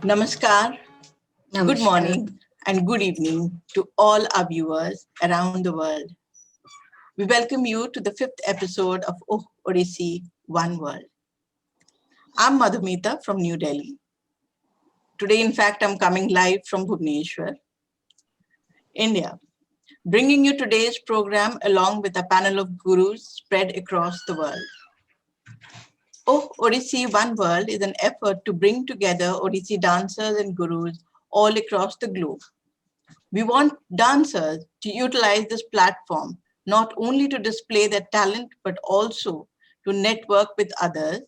Namaskar, good Namaskar. morning, and good evening to all our viewers around the world. We welcome you to the fifth episode of Odissi One World. I'm Madhumita from New Delhi. Today, in fact, I'm coming live from Bhubaneswar, India, bringing you today's program along with a panel of gurus spread across the world. Odissi One World is an effort to bring together Odissi dancers and gurus all across the globe. We want dancers to utilize this platform not only to display their talent, but also to network with others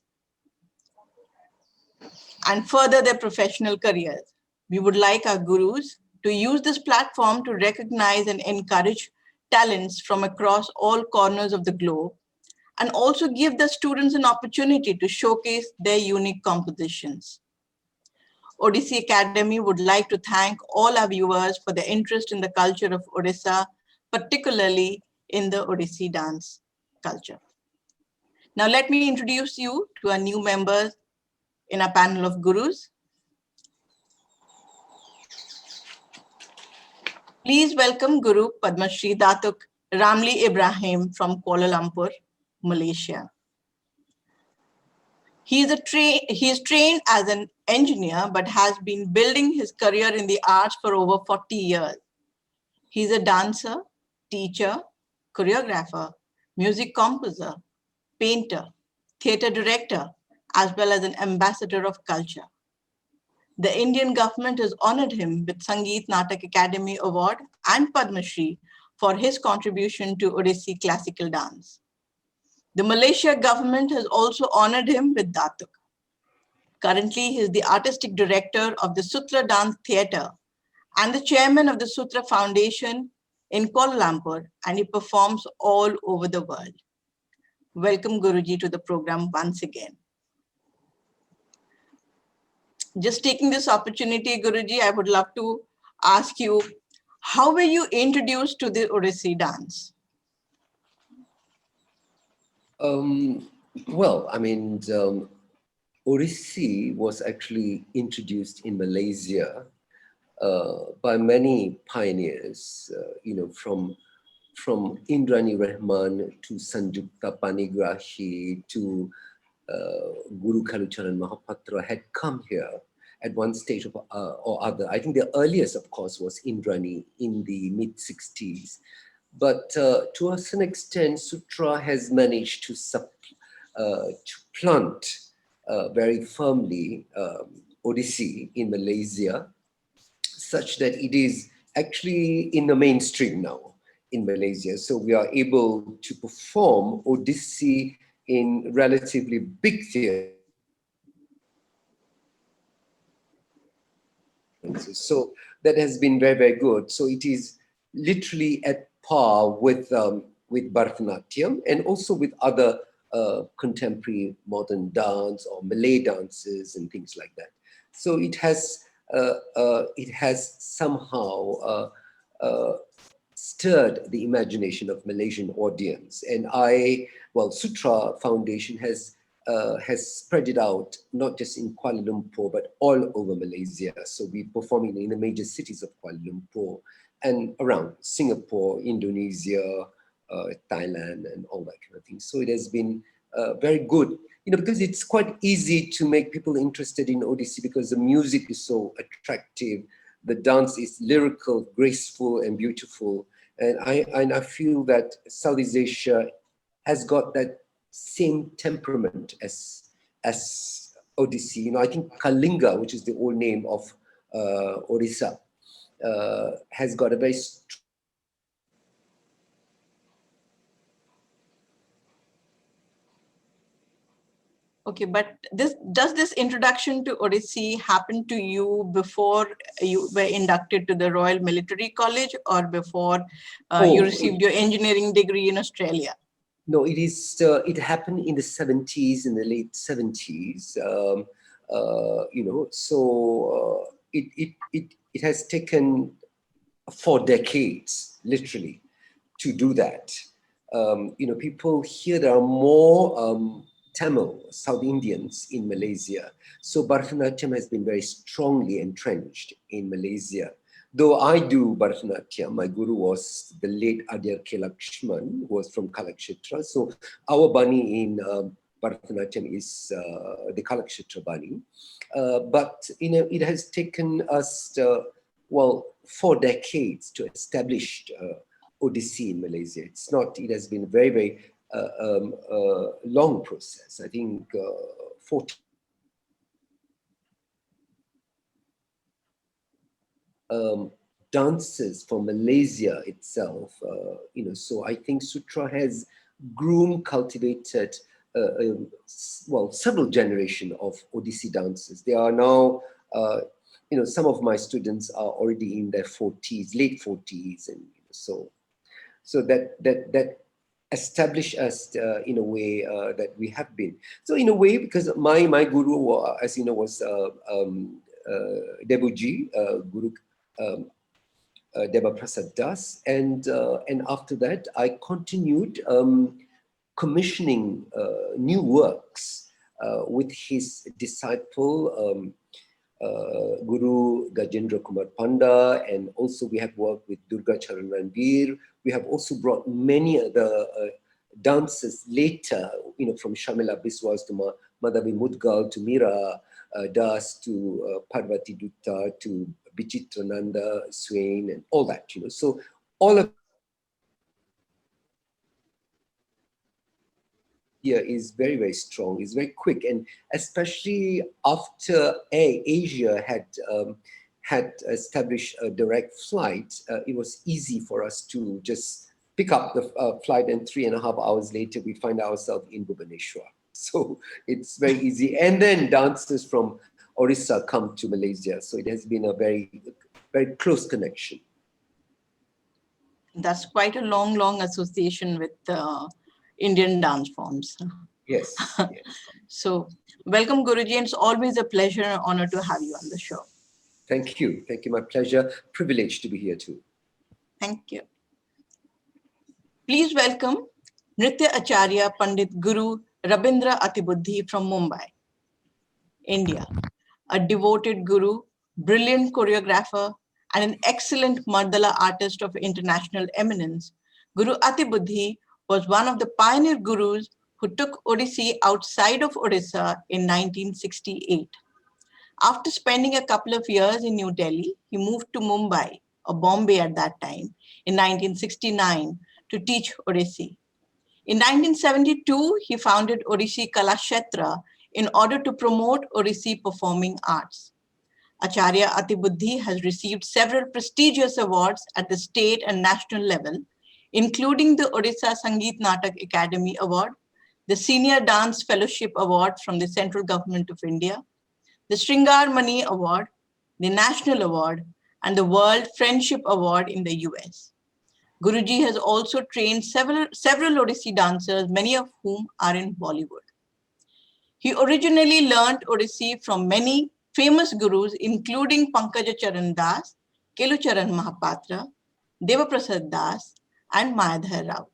and further their professional careers. We would like our gurus to use this platform to recognize and encourage talents from across all corners of the globe and also give the students an opportunity to showcase their unique compositions. Odissi Academy would like to thank all our viewers for their interest in the culture of Odisha, particularly in the Odissi dance culture. Now, let me introduce you to our new members in our panel of gurus. Please welcome Guru Padma Shri Datuk Ramli Ibrahim from Kuala Lumpur, Malaysia. He is trained as an engineer but has been building his career in the arts for over 40 years. He's a dancer, teacher, choreographer, music composer, painter, theatre director, as well as an ambassador of culture. The Indian government has honored him with Sangeet Natak Academy Award and Padma Shri for his contribution to Odissi classical dance. The Malaysia government has also honored him with Datuk. Currently, he is the artistic director of the Sutra Dance Theatre and the chairman of the Sutra Foundation in Kuala Lumpur, and he performs all over the world. Welcome, Guruji, to the program once again. Just taking this opportunity, Guruji, I would love to ask you, how were you introduced to the Odissi dance? Well, I mean, Odissi was actually introduced in Malaysia by many pioneers, from Indrani Rahman to Sanjukta Panigrahi to Guru Kalucharan Mahapatra had come here at one stage or other. I think the earliest, of course, was Indrani in the mid-60s. But to a certain extent, Sutra has managed to plant very firmly Odissi in Malaysia, such that it is actually in the mainstream now in Malaysia. So we are able to perform Odissi in relatively big theatres. So that has been very, very good. So it is literally at par with Bharatanatyam and also with other contemporary modern dance or Malay dances and things like that. So it has somehow stirred the imagination of Malaysian audience. And Sutra Foundation has spread it out, not just in Kuala Lumpur, but all over Malaysia. So we're performing in the major cities of Kuala Lumpur and around Singapore, Indonesia, Thailand, and all that kind of thing. So it has been very good, because it's quite easy to make people interested in Odissi because the music is so attractive. The dance is lyrical, graceful, and beautiful. And I feel that Southeast Asia has got that same temperament as Odissi. I think Kalinga, which is the old name of Odisha, has got a very Okay, but does this introduction to Odissi happen to you before you were inducted to the Royal Military College or before you received your engineering degree in Australia? No, it happened in the 70s, in the late 70s. It has taken 4 decades, literally, to do that. People here, there are more Tamil, South Indians in Malaysia. So Bharatanatyam has been very strongly entrenched in Malaysia. Though I do Bharatanatyam, my guru was the late Adyar K. Lakshman, who was from Kalakshetra. So our Bani in Bharatanatyam is the Kalakshetra Bani. But it has taken us, 4 decades to establish Odissi in Malaysia. It has been very, very long process. I think 40 dances for Malaysia itself. So I think Sutra has groomed, cultivated, several generations of Odissi dancers. They are now, some of my students are already in their 40s, late 40s, and so that establish us in a way that we have been. So in a way, because my guru, as you know, was Debuji, Guru Deba Prasad Das, and after that I continued commissioning new works with his disciple Guru Gajendra Kumar Panda, and also we have worked with Durga Charan Ranveer. We have also brought many other dancers later, from Shamila Biswas to Madhavi Mudgal to Meera Das to Parvati Dutta to Bichitrananda Swain and all that, So all of here is very, very strong, is very quick, and especially after Asia had established a direct flight, it was easy for us to just pick up the flight, and 3.5 hours later we find ourselves in Bhubaneswar. So it's very easy. And then dancers from Orissa come to Malaysia. So it has been a very, very close connection. That's quite a long association with Indian dance forms. Yes. So welcome, Guruji, and it's always a pleasure and honor to have you on the show. Thank you. Thank you. My pleasure. Privileged to be here too. Thank you. Please welcome Nritya Acharya Pandit Guru Rabindra Atibuddhi from Mumbai, India. A devoted guru, brilliant choreographer, and an excellent mandala artist of international eminence, Guru Atibuddhi was one of the pioneer gurus who took Odissi outside of Odisha in 1968. After spending a couple of years in New Delhi, he moved to Mumbai, or Bombay at that time, in 1969 to teach Odissi. In 1972, he founded Odissi Kalakshetra in order to promote Odissi performing arts. Acharya Atibuddhi has received several prestigious awards at the state and national level, including the Odisha Sangeet Natak Academy Award, the Senior Dance Fellowship Award from the Central Government of India, the Sringar Mani Award, the National Award, and the World Friendship Award in the US. Guruji has also trained several Odissi dancers, many of whom are in Bollywood. He originally learned Odissi from many famous gurus, including Pankaja Charan Das, Kelucharan Mahapatra, Devaprasad Das, and Mayadhar Raut.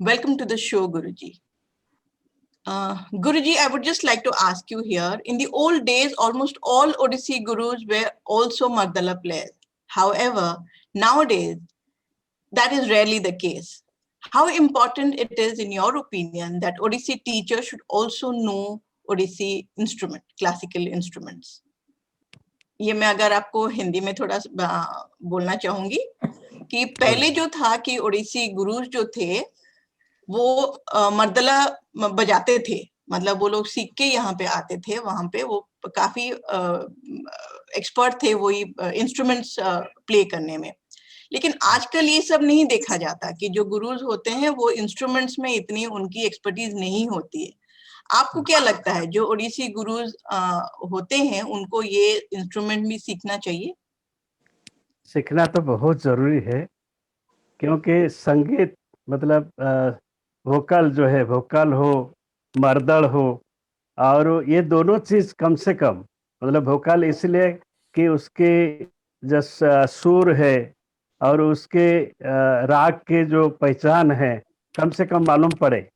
Welcome to the show, Guruji. Guruji, I would just like to ask you here, in the old days, almost all Odissi gurus were also Mardala players. However, nowadays, that is rarely the case. How important it is, in your opinion, that Odissi teachers should also know Odissi instrument, classical instruments? ये मैं अगर आपको हिंदी में थोड़ा बोलना चाहूंगी कि पहले जो था कि ओडिसी गुरुज जो थे वो मर्दला बजाते थे, मतलब वो लोग सीख के यहाँ पे आते थे, वहां पे वो काफी एक्सपर्ट थे वही इंस्ट्रूमेंट्स प्ले करने में। लेकिन आजकल ये सब नहीं देखा जाता कि जो गुरुज होते हैं वो इंस्ट्रूमेंट्स में इतनी उनकी एक्सपर्टीज नहीं होती है। आपको क्या लगता है जो ओडिसी गुरुज होते हैं उनको ये इंस्ट्रूमेंट भी सीखना चाहिए? सीखना तो बहुत जरूरी है, क्योंकि संगीत मतलब वोकल जो है, वोकल हो, मर्दल हो, और ये दोनों चीज कम से कम, मतलब वोकल इसलिए कि उसके जो सुर है और उसके राग के जो पहचान है कम से कम मालूम पड़े,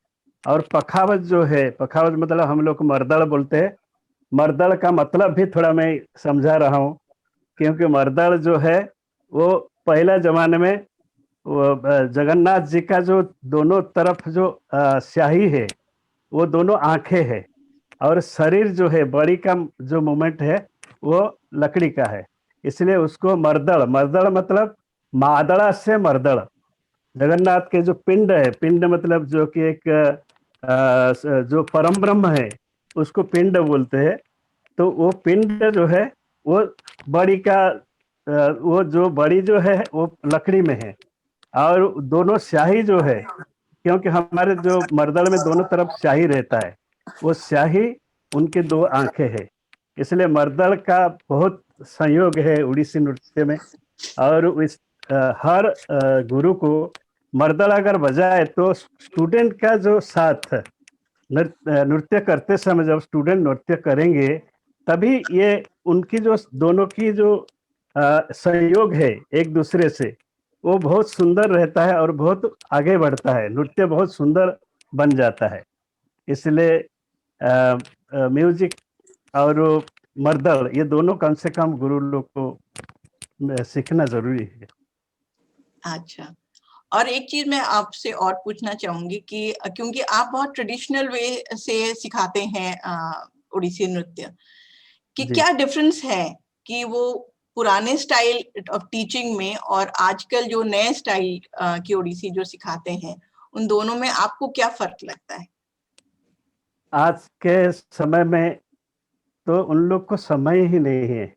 और पखावज जो है, पखावज मतलब हम लोग मर्दड़ बोलते हैं। मर्दड़ का मतलब भी थोड़ा मैं समझा रहा हूँ, क्योंकि मर्दड़ जो है वो पहला जमाने में वो जगन्नाथ जी का जो दोनों तरफ जो स्याही है, वो दोनों आंखें है, और शरीर जो है बॉडी का जो मूवमेंट है वो लकड़ी का है, इसलिए उसको मर्दड़, मर्दड़ मतलब मादड़ा से मर्दड़। जगन्नाथ के जो पिंड है, पिंड मतलब जो कि एक जो परम ब्रह्म है उसको पिंड बोलते हैं। तो वो पिंड जो है वो बड़ी का वो जो बड़ी जो है वो लकड़ी में है, और दोनों स्याही जो है, क्योंकि हमारे जो मर्दड़ में दोनों तरफ स्याही रहता है, वो स्याही उनके दो आंखें है, इसलिए मर्दड़ का बहुत संयोग है उड़ीसी नृत्य में। और इस हर गुरु को मर्दड़ अगर बजाए तो स्टूडेंट का जो साथ नृत्य करते समय जब स्टूडेंट नृत्य करेंगे, तभी ये उनकी जो दोनों की जो संयोग है एक दूसरे से, वो बहुत सुंदर रहता है और बहुत आगे बढ़ता है, नृत्य बहुत सुंदर बन जाता है। इसलिए म्यूजिक और मर्दड़ ये दोनों कम से कम गुरु लोग को सीखना जरूरी है। अच्छा, और एक चीज मैं आपसे और पूछना चाहूंगी कि क्योंकि आप बहुत ट्रेडिशनल वे से सिखाते हैं उड़ीसी नृत्य, कि क्या डिफरेंस है कि वो पुराने स्टाइल ऑफ टीचिंग में और आजकल जो नए स्टाइल की ओडिसी जो सिखाते हैं, उन दोनों में आपको क्या फर्क लगता है? आज के समय में तो उन लोग को समय ही नहीं है,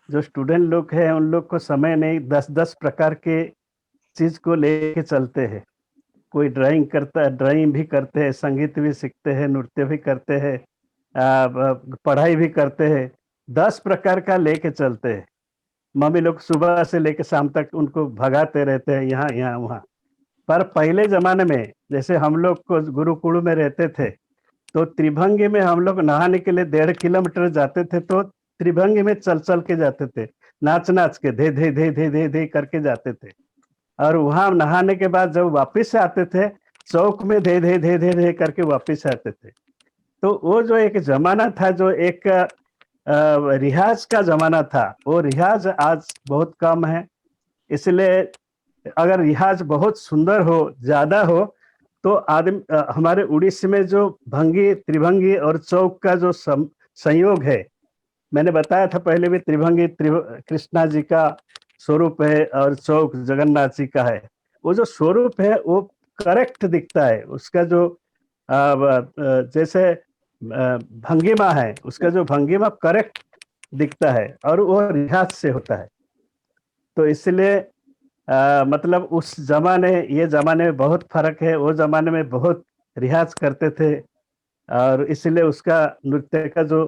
जो स्टूडेंट लोग हैं उन लोग को समय नहीं, 10-10 प्रकार के चीज को लेके चलते हैं। कोई ड्राइंग करता है, ड्राइंग भी करते हैं, संगीत भी सीखते हैं, नृत्य भी करते हैं, पढ़ाई भी करते हैं, 10 प्रकार का लेके चलते हैं। मम्मी लोग सुबह से लेके शाम तक उनको भगाते रहते हैं यहाँ यहाँ वहाँ। पर पहले जमाने में जैसे हम लोग को गुरुकुल में रहते थे, तो त्रिभंगी में हम लोग नहाने के लिए 1.5 किलोमीटर जाते थे, तो त्रिभंगी में चल चल के जाते थे, नाच नाच के धे धे धे धे धे धे करके जाते थे। और वहां नहाने के बाद जब वापिस आते थे, चौक में धे धे धे धे धे करके वापिस आते थे। तो वो जो एक जमाना था, जो एक रियाज का जमाना था, वो रियाज आज बहुत कम है। इसलिए अगर रियाज बहुत सुंदर हो, ज्यादा हो, तो आदमी हमारे उड़ीसी में जो भंगी, त्रिभंगी और चौक का जो संयोग है, मैंने बताया था पहले भी, त्रिभंगी कृष्णा जी का स्वरूप है और चौक जगन्नाथ जी का है। वो जो स्वरूप है वो करेक्ट दिखता है, उसका जो जैसे भंगिमा है, उसका जो भंगिमा करेक्ट दिखता है, और वो रियाज से होता है। तो इसलिए मतलब उस जमाने ये जमाने में बहुत फर्क है। वो जमाने में बहुत रियाज करते थे, और इसलिए उसका नृत्य का जो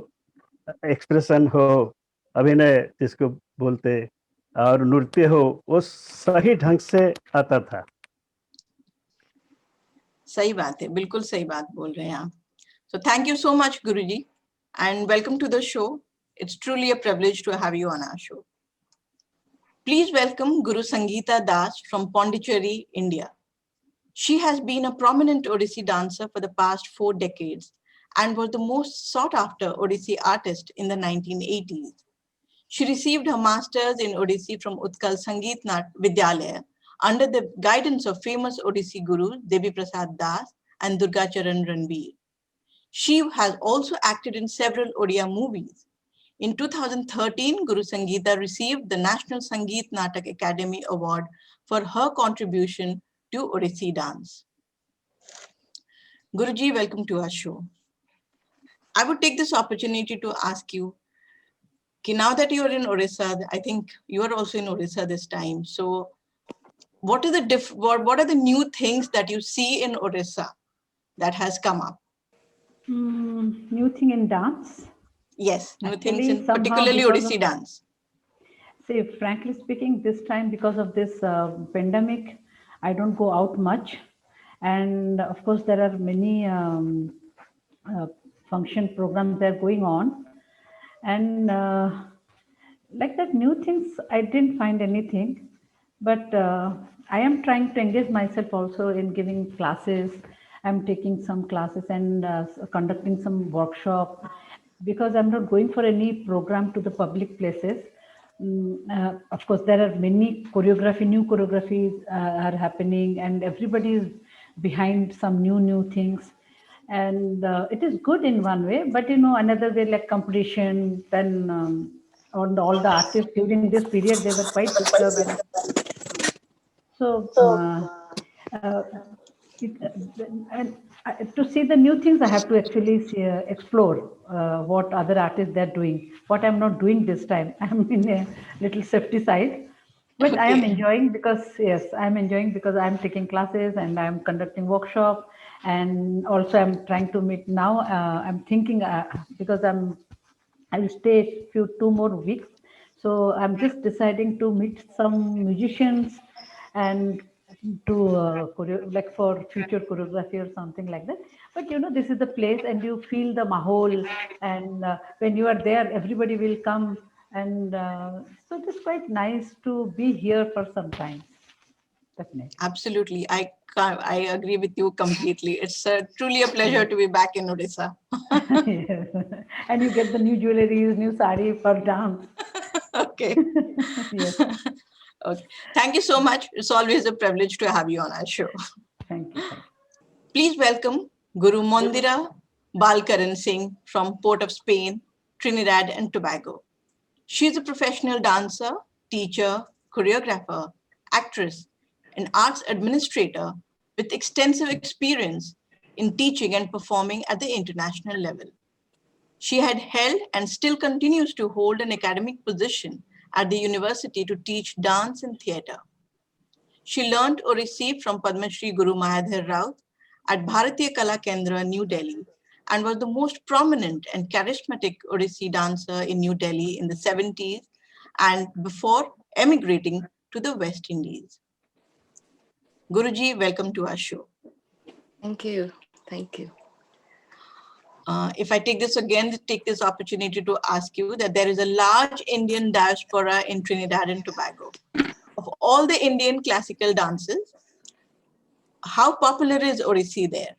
एक्सप्रेशन हो, अभिनय जिसको बोलते, और नृत्य हो, वो सही ढंग से आता था। सही बात है, बिल्कुल सही बात बोल रहे हैं आप। So thank you so much, Guruji, and welcome to the show. It's truly a privilege to have you on our show. Please welcome Guru Sangeeta Das from Pondicherry, India. She has been a prominent Odissi dancer for the past 4 decades and was the most sought after Odissi artist in the 1980s. She received her master's in Odissi from Utkal Sangeet Vidyalaya under the guidance of famous Odissi gurus Devi Prasad Das and Durga Charan Ranbir. She has also acted in several Odia movies. In 2013, Guru Sangeeta received the National Sangeet Natak Academy Award for her contribution to Odissi dance. Guruji, welcome to our show. I would take this opportunity to ask you, now that you are in Orissa, I think you are also in Orissa this time. So what are the new things that you see in Orissa that has come up? New thing in dance? Yes, new Actually, things in somehow particularly because Odissi of- dance. See, frankly speaking, this time because of this pandemic, I don't go out much. And of course, there are many function programs that are going on. And like that, new things, I didn't find anything. But I am trying to engage myself also in giving classes I'm taking some classes and conducting some workshop, because I'm not going for any program to the public places. Of course, there are many new choreographies are happening, and everybody is behind some new things. And it is good in one way, but another way, like competition, then all the artists during this period, they were quite disturbed. And so uh, and to see the new things, I have to actually explore what other artists they're doing, what I'm not doing this time. I'm in a little safety side, but I am Okay. enjoying, because yes, I'm enjoying because I'm taking classes and I'm conducting workshop, and also I'm trying to meet now. I'm thinking because I will stay few 2 more weeks, so I'm just deciding to meet some musicians and to like for future choreography or something like that. But this is the place, and you feel the mahol, and when you are there, everybody will come, and so it's quite nice to be here for some time. Definitely. Absolutely. I agree with you completely. It's truly a pleasure to be back in Odisha. Yes. And you get the new jewelries, new sari for dance. Okay. Yes. Okay. Thank you so much. It's always a privilege to have you on our show. Thank you. Thank you. Please welcome Guru Mondira Balkaran Singh from Port of Spain, Trinidad and Tobago. She is a professional dancer, teacher, choreographer, actress, and arts administrator with extensive experience in teaching and performing at the international level. She had held and still continues to hold an academic position at the university to teach dance and theatre. She learned or received from Padma Shri Guru Mahadhir Raut at Bharatiya Kala Kendra, New Delhi, and was the most prominent and charismatic Odissi dancer in New Delhi in the 70s and before emigrating to the West Indies. Guruji, welcome to our show. Thank you. Thank you. If I take this opportunity to ask you that there is a large Indian diaspora in Trinidad and Tobago. Of all the Indian classical dances, how popular is Odissi there?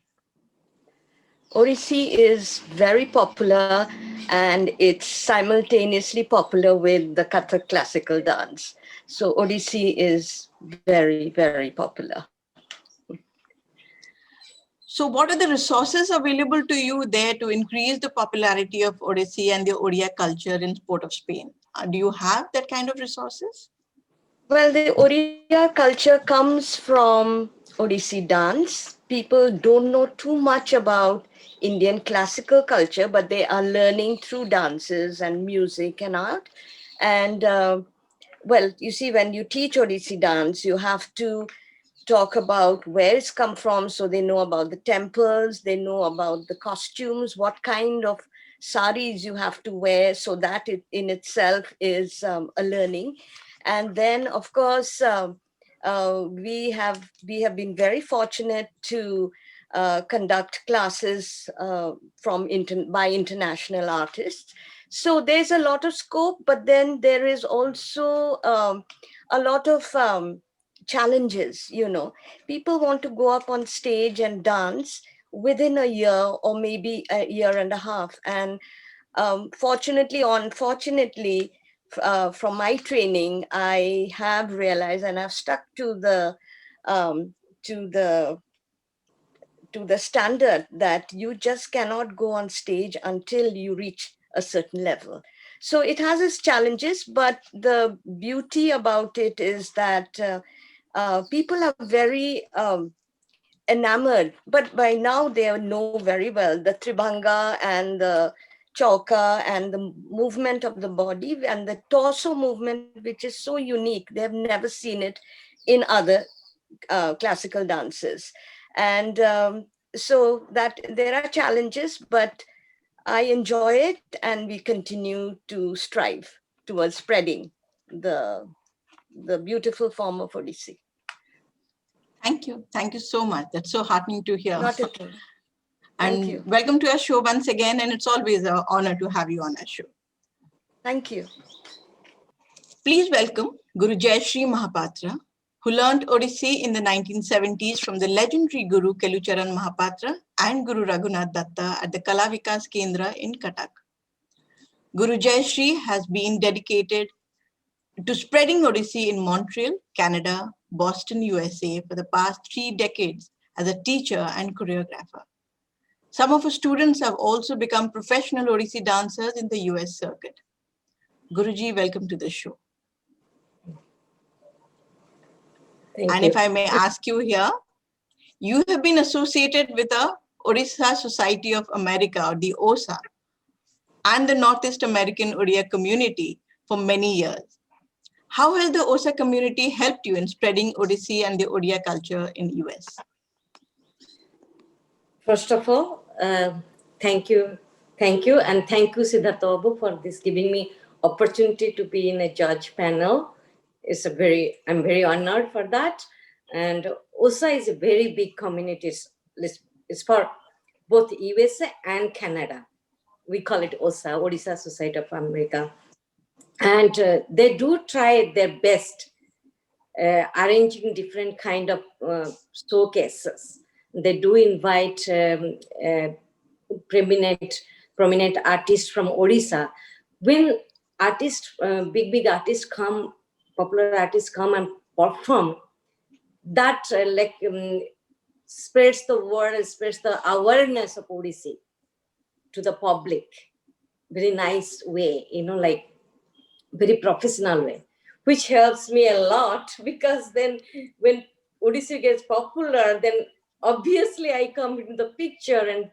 Odissi is very popular, and it's simultaneously popular with the Kathak classical dance. So Odissi is very, very popular. So what are the resources available to you there to increase the popularity of Odissi and the Odia culture in Port of Spain? Do you have that kind of resources? Well, the Odia culture comes from Odissi dance. People don't know too much about Indian classical culture, but they are learning through dances and music and art. And well, you see, when you teach Odissi dance, you have to talk about where it's come from, so they know about the temples, they know about the costumes, what kind of saris you have to wear, so that it in itself is a learning. And then, of course, we have been very fortunate to conduct classes by international artists. So there's a lot of scope, but then there is also a lot of challenges. People want to go up on stage and dance within a year or maybe a year and a half. And fortunately or unfortunately, from my training, I have realized, and I've stuck to the standard that you just cannot go on stage until you reach a certain level. So it has its challenges, but the beauty about it is that people are very enamored, but by now they know very well the Tribhanga and the Chauka and the movement of the body and the torso movement, which is so unique. They have never seen it in other classical dances. And so that there are challenges, but I enjoy it, and we continue to strive towards spreading the beautiful form of Odissi. Thank you. Thank you so much. That's so heartening to hear. Not at all. And Thank you. welcome to our show once again. And it's always an honor to have you on our show. Thank you. Please welcome Guru Jayashree Mahapatra, who learned Odissi in the 1970s from the legendary Guru Kelucharan Mahapatra and Guru Raghunath Datta at the Kala Vikas Kendra in Cuttack. Guru Jayashree has been dedicated to spreading Odissi in Montreal, Canada, Boston, USA for the past 3 decades as a teacher and choreographer. Some of her students have also become professional Odissi dancers in the US circuit. Guruji, welcome to the show. Thank If you. I may ask you here, you have been associated with the Odisha Society of America, or the OSA, and the Northeast American Odia community for many years. How has the OSA community helped you in spreading Odissi and the Odia culture in US? First of all, thank you, and thank you, Siddhartha Babu, for this giving me opportunity to be in a judge panel. I'm very honored for that. And OSA is a very big community. It's for both USA and Canada. We call it OSA, Odisha Society of America. And they do try their best arranging different kind of showcases. They do invite prominent artists from Odisha. When artists, big artists come, popular artists come and perform, that spreads the word, spreads the awareness of Odissi to the public. Very nice way, like very professional way, which helps me a lot, because then when Odissi gets popular, then obviously I come into the picture, and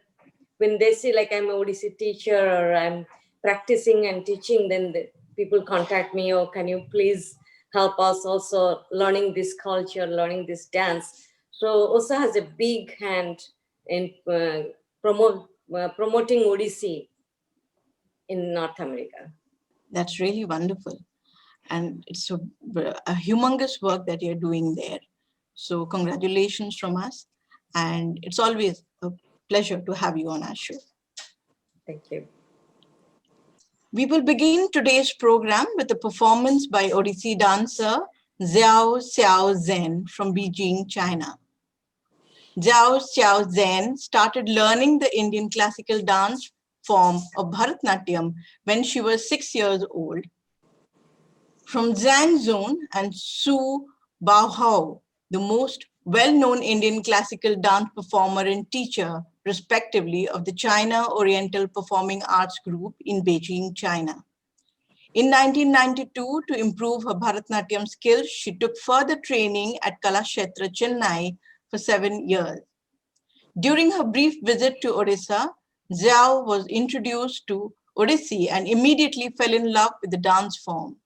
when they see like I'm a Odissi teacher or I'm practicing and teaching, then the people contact me, oh, can you please help us also learning this culture, learning this dance. So OSA has a big hand in promoting Odissi in North America. That's really wonderful. And it's a humongous work that you're doing there. So congratulations from us. And it's always a pleasure to have you on our show. Thank you. We will begin today's program with a performance by Odissi dancer Xiao Xiao Zhen from Beijing, China. Xiao Xiao Zhen started learning the Indian classical dance form of Bharatnatyam when she was 6 years old. From Zhang Zun and Su Baohao, the most well-known Indian classical dance performer and teacher, respectively, of the China Oriental Performing Arts Group in Beijing, China. In 1992, to improve her Bharatnatyam skills, she took further training at Kalakshetra, Chennai for 7 years. During her brief visit to Odisha, Xiao was introduced to Odissi and immediately fell in love with the dance form.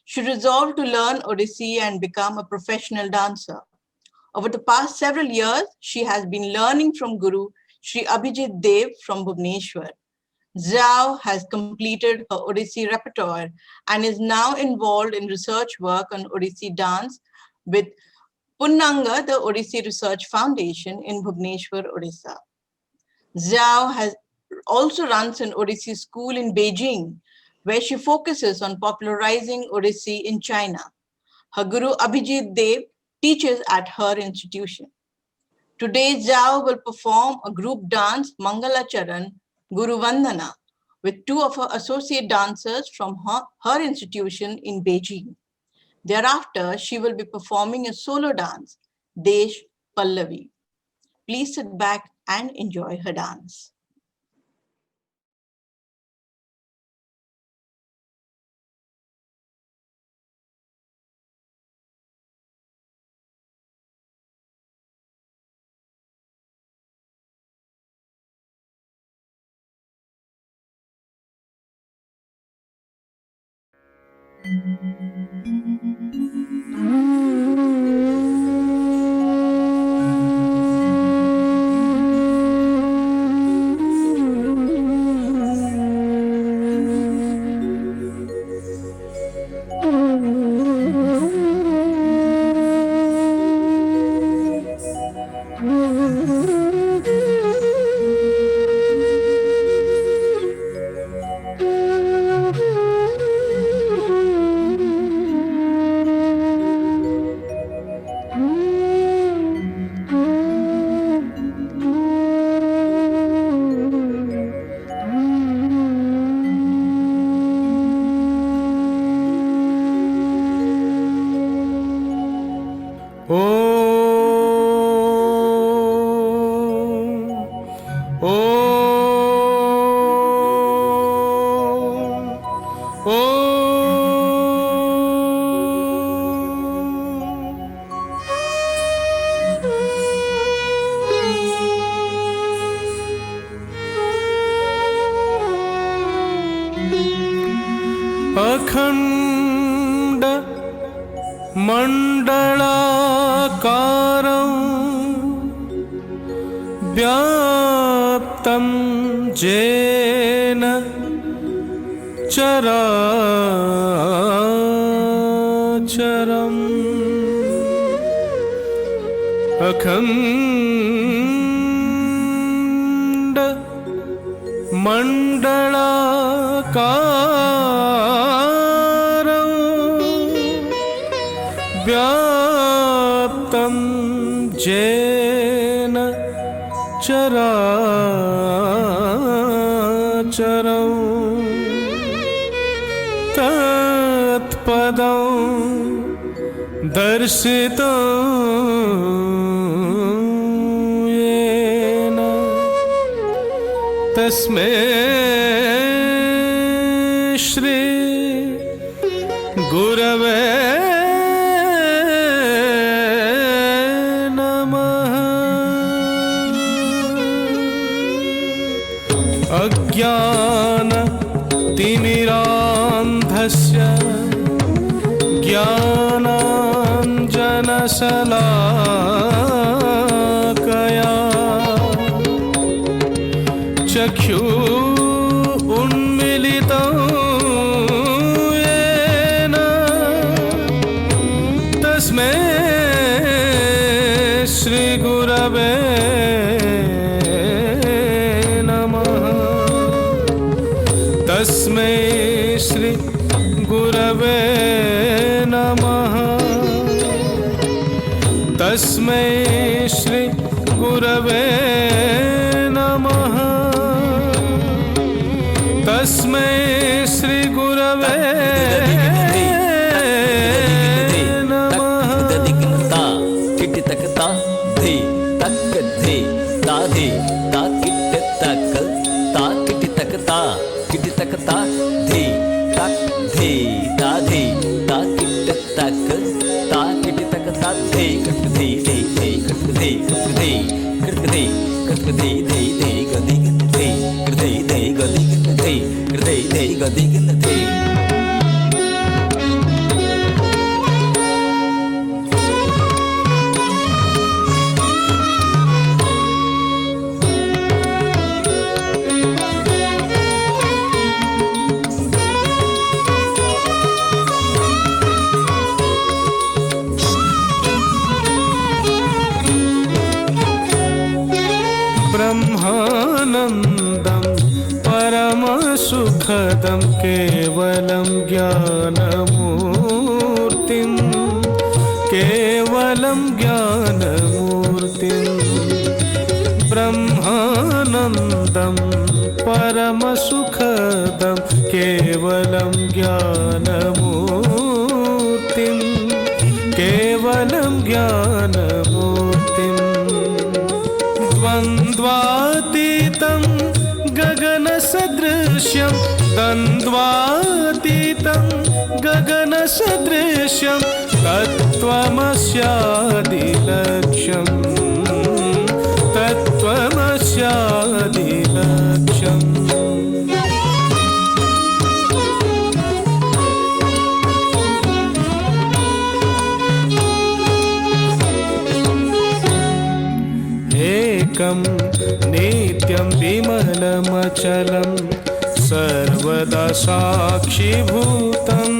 She resolved to learn Odissi and become a professional dancer. Over the past several years, she has been learning from Guru Sri Abhijit Dev from Bhubaneswar. Xiao has completed her Odissi repertoire and is now involved in research work on Odissi dance with Punnanga, the Odissi Research Foundation in Bhubaneswar, Odisha. Xiao has also runs an Odissi school in Beijing, where she focuses on popularizing Odissi in China. Her Guru Abhijit Dev teaches at her institution. Today, Xiao will perform a group dance, Mangala Charan Guru Vandana, with 2 of her associate dancers from her institution in Beijing. Thereafter, she will be performing a solo dance, Desh Pallavi. Please sit back and enjoy her dance. अखंड मंडलाकारं व्याप्तं येन चराचरम् अखंड मंडलाकारं व्याप्तं येन चराचरं तत्पदं दर्शितं येन तस्मै श्री गुरवे नमः। अज्ञानतिमिरान्धस्य ज्ञानाञ्जनशलाकया चक्षुः उन्मीलितं येन तस्मै श्रीगुरवे नमः। तस्मै श्री गुरवे नमः। तस्मै श्री गुरवे नमः। तस्मै श्री गुरवे नमः। ब्रह्मानन्दं परमसुखदं केवलं ज्ञानमूर्तिं केवलं ज्ञानमूर्तिं ब्रह्मानन्दं परमसुखदं केवलं ज्ञानमूर्तिं केवलं ज्ञानमूर्तिं द्वन्द्वातीतं गगनसदृश्यं द्वन्द्वातीतं गगनसदृश्यं तत्त्वमस्यादिलक्ष्यं तत्त्वमस्यादिलक्ष्यम् एकं नित्यं विमलमचलं सर्वदा साक्षिभूतं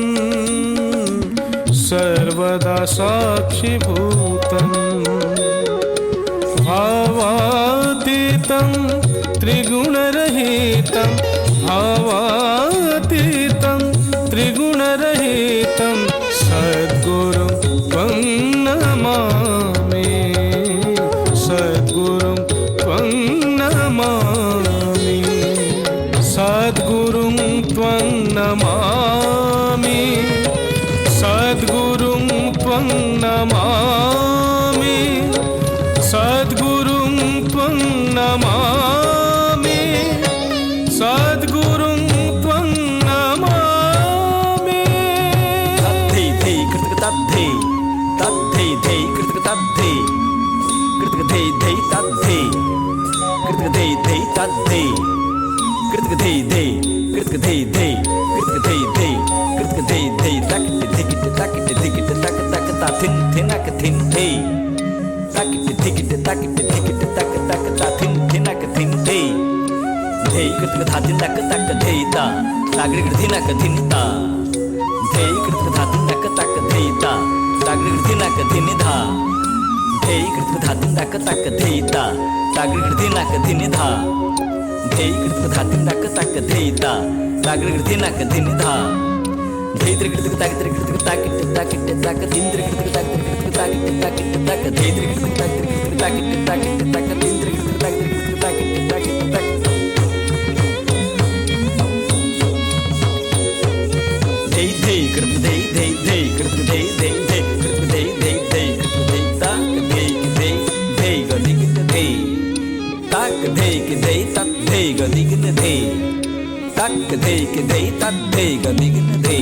सर्वदा साक्षिभूतं भावातीतं त्रिगुणरहितं भावातीतं त्रिगुणरहितं सद्गुरुं त्वं नमामि सद्गुरुं त्वं नमामि सद्गुरुं त्वं नमामि सद्गुरुं त्वं नमामि सद्गुरुं त्वं नमामि धे धे ता धे कृतक धे धे ता धे कृतक धे धे कृतक धे धे कृतक धे धे कृतक धे धे तक धिकिट तक धिकिट तक तक ता थिन थिनक थिन धे तक धिकिट तक धिकिट तक तक ता थिन थिनक थिन धे धे कृतक धा थिन तक तक धे ता सागरी कृतिनक थिन ता धे कृतक धा थिन तक तक धे ता सागरी कृतिनक थिन धा धे कृतक धा थिन तक तक धे ता सागरी कृतिनक थिन धा धे कृतक धा थिन तक तक धे ता सागरी कृतिनक थिन धा धे कृतक तक कृतक तक तक तक इंद्र कृतक तक कृतक तक तक तक धे कृतक तक कृतक तक तक तक इंद्र कृतक तक कृतक तक तक तक धे धे कृतक धे धे धे कृतक धे धे धे कृतक धे धे धे कृतक धे तक धे धे धे गदिगिन धे तक धे धे तक धे गदिगिन धे तक धे धे तक धे गदिगिन धे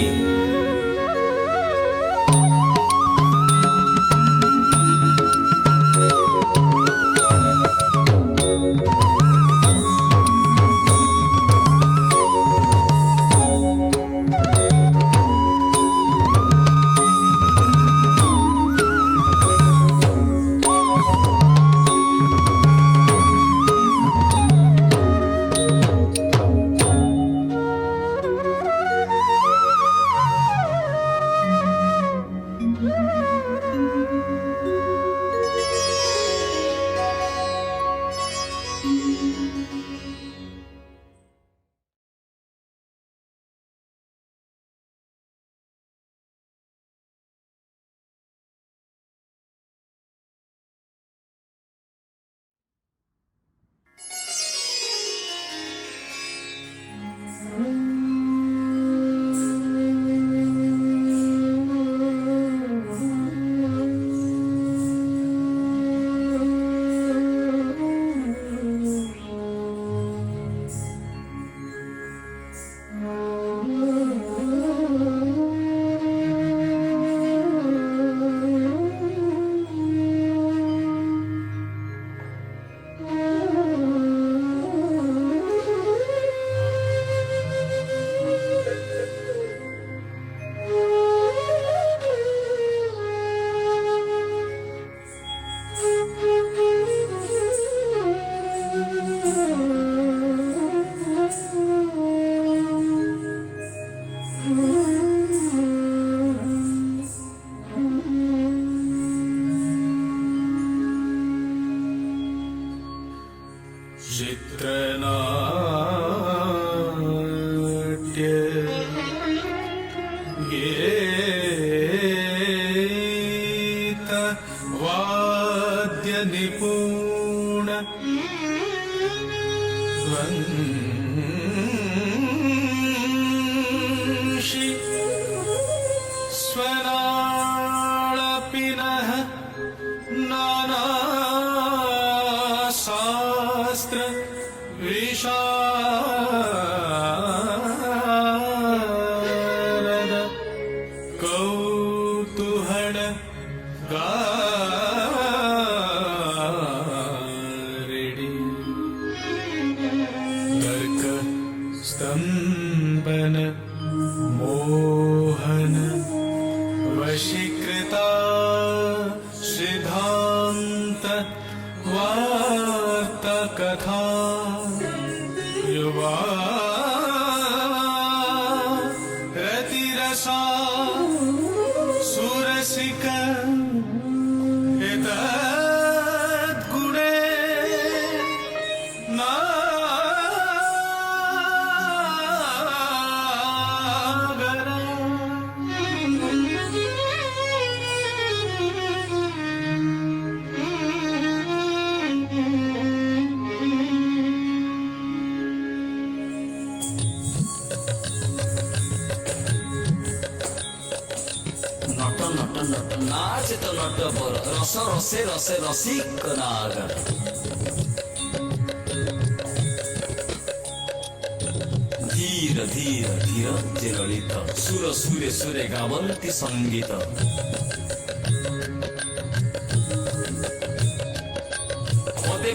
धीर धीर धीर चिरलित सुर सुरे सुरे गावन्ति संगीत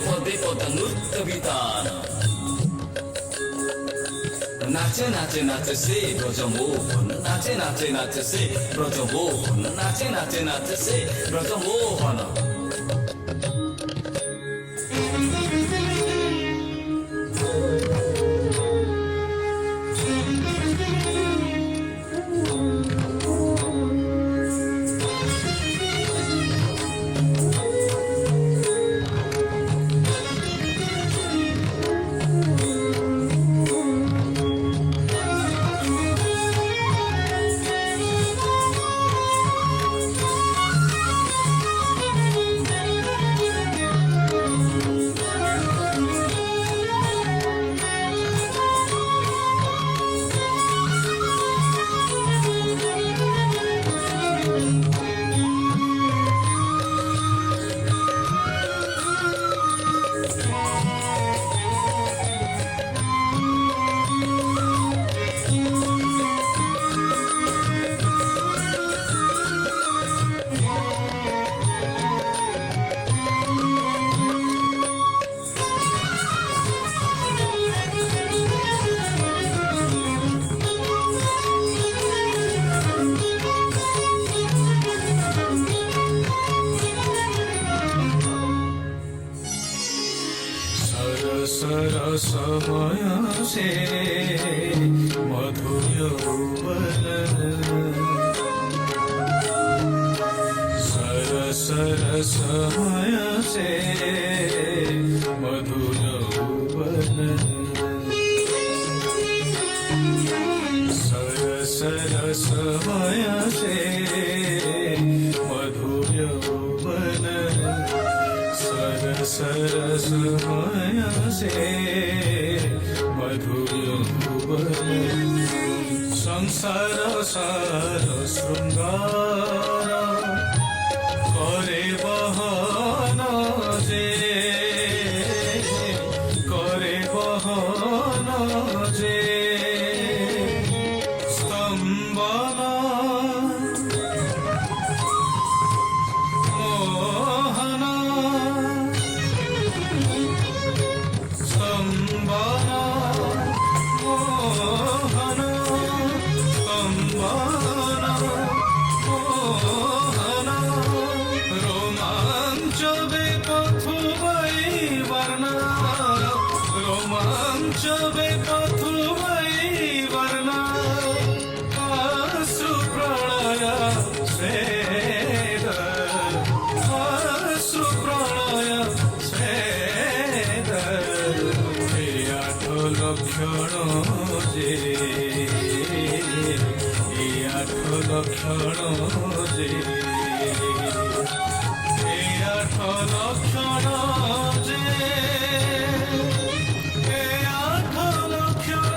পদে পদানুত্ত বিতান নাচে নাচে নাচে সে ব্রজমোহন নাচে নাচে নাচে সে ব্রজমোহন নাচে নাচে নাচে সে ব্রজমোহন समय से मधुर यौवन सर समय से मधुर यौवन सर समय से मधुर यौवन सर समय से मधुर यौवन संसार सार शृंगार करे बहन जे करे बहन जे स्तंभन मोहन स्तंभन मोहन स्तंभन मोहन रोमांच बेपथु वै वर्णा रोमांच बेपथु वै वर्णा अश्रु प्रणय स्वेद अश्रु प्रणय स्वेद आठ लक्षण जे आठ लक्षण जे आठ लक्षण जे आठ लक्षण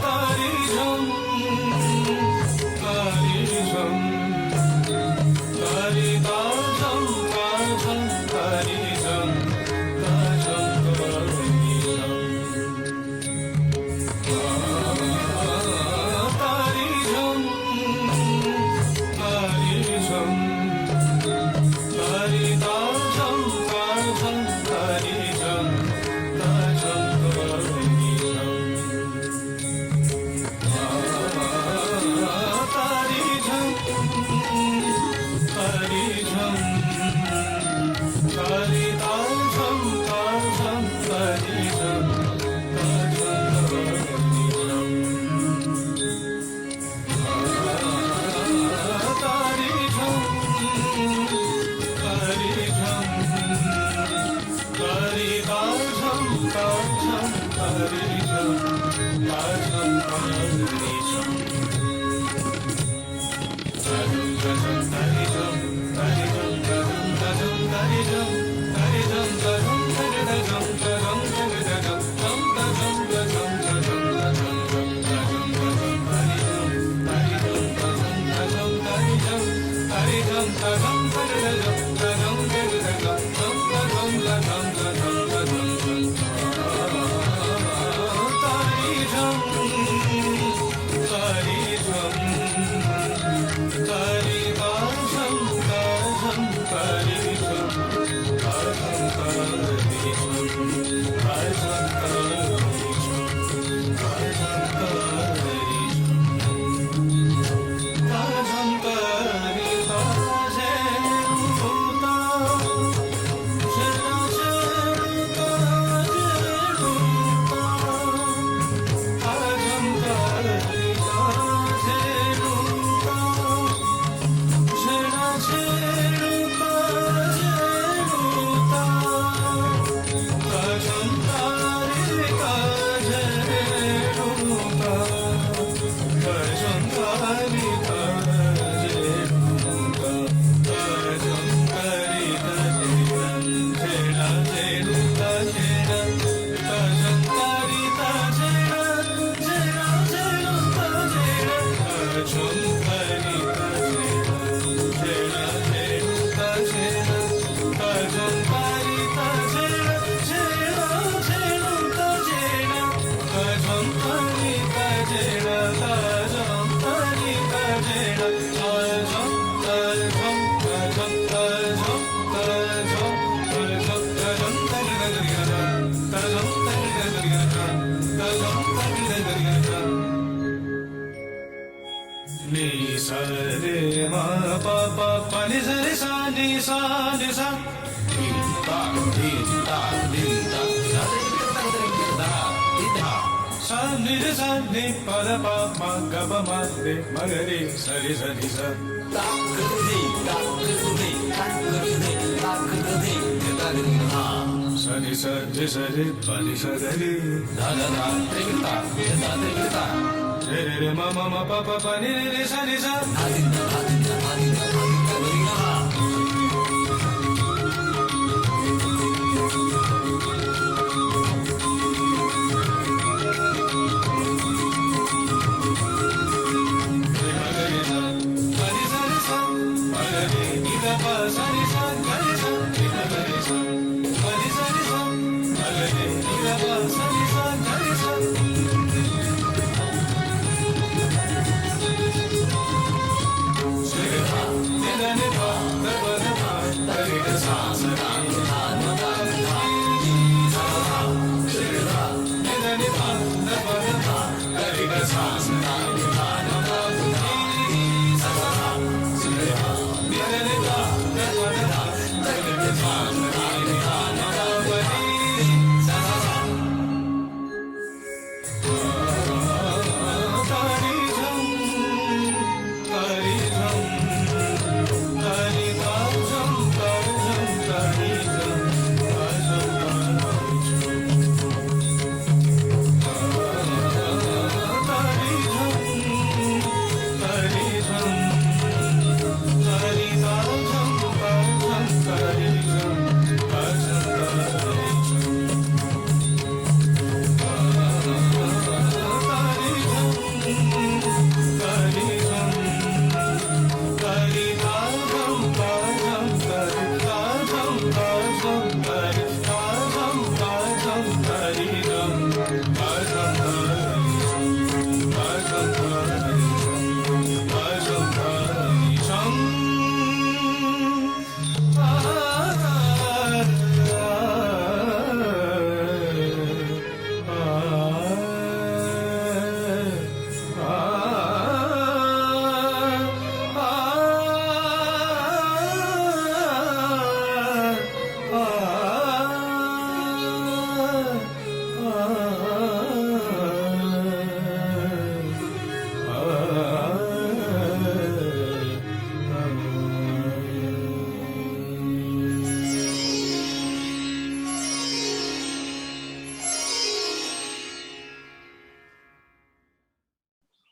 तारी झम तारी झम तारी ताजम ताजम तारी झम ताजम तारी झम तारी झम तारी झम तारी ताजम ताजम तारी झम ताजम तारी झम तारी झम तारी झम तारी ताजम ताजम तारी झम ताजम तारी झम तारी झम तारी झम तारी ताजम ताजम तारी झम ताजम तारी झम ताजम ताजम तारी झम तारी झम ताजम ताजम तारी झम तारी झम ताजम ताजम ताजम ताजम ताजम ताजम ताजम ताजम ताजम ताजम तारी झम तारी झम ताजम ताजम तारी झम तारी झम ताजम ताजम ताजम ताजम ताजम ताजम तारी झम तारी झम ni sa ni sa din ta din ta din ta sa ni da sa ni re sa ni pa da pa ma ga ba ma de ma ga re sa re sa ni sa ta ga re ta ga re ta ga re ta ga re ta ga re ha sa ni sa re pa ni sa ga re da da da re ta da da re ta re re ma ma ma pa pa pa ni re sa ni sa da din da da din da da din da da din da re ha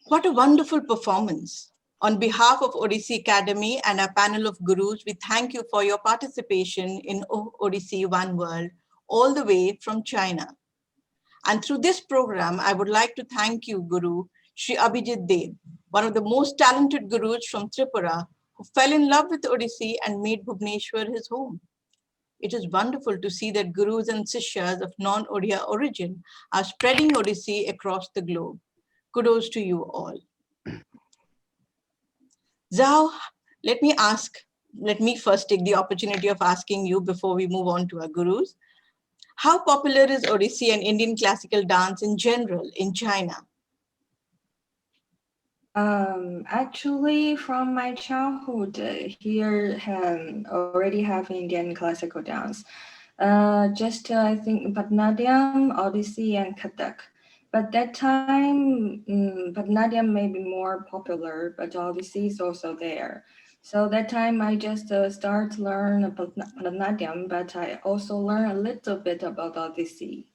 What a wonderful performance. On behalf of Odissi Academy and our panel of gurus, we thank you for your participation in Odissi One World, all the way from China. And through this program, I would like to thank you, Guru Shri Abhijit Dev, one of the most talented gurus from Tripura, who fell in love with Odissi and made Bhubaneswar his home. It is wonderful to see that gurus and sishyas of non-Odia origin are spreading Odissi across the globe. Kudos to you all. Zhao, let me first take the opportunity of asking you before we move on to our gurus. How popular is Odissi and Indian classical dance in general in China? Actually, from my childhood, here already have Indian classical dance. I think Bharatanatyam, Odissi, and Kathak. But that time, Bharatanatyam may be more popular, but Odissi is also there. So that time I just start to learn Bharatanatyam, but I also learn a little bit about Odissi.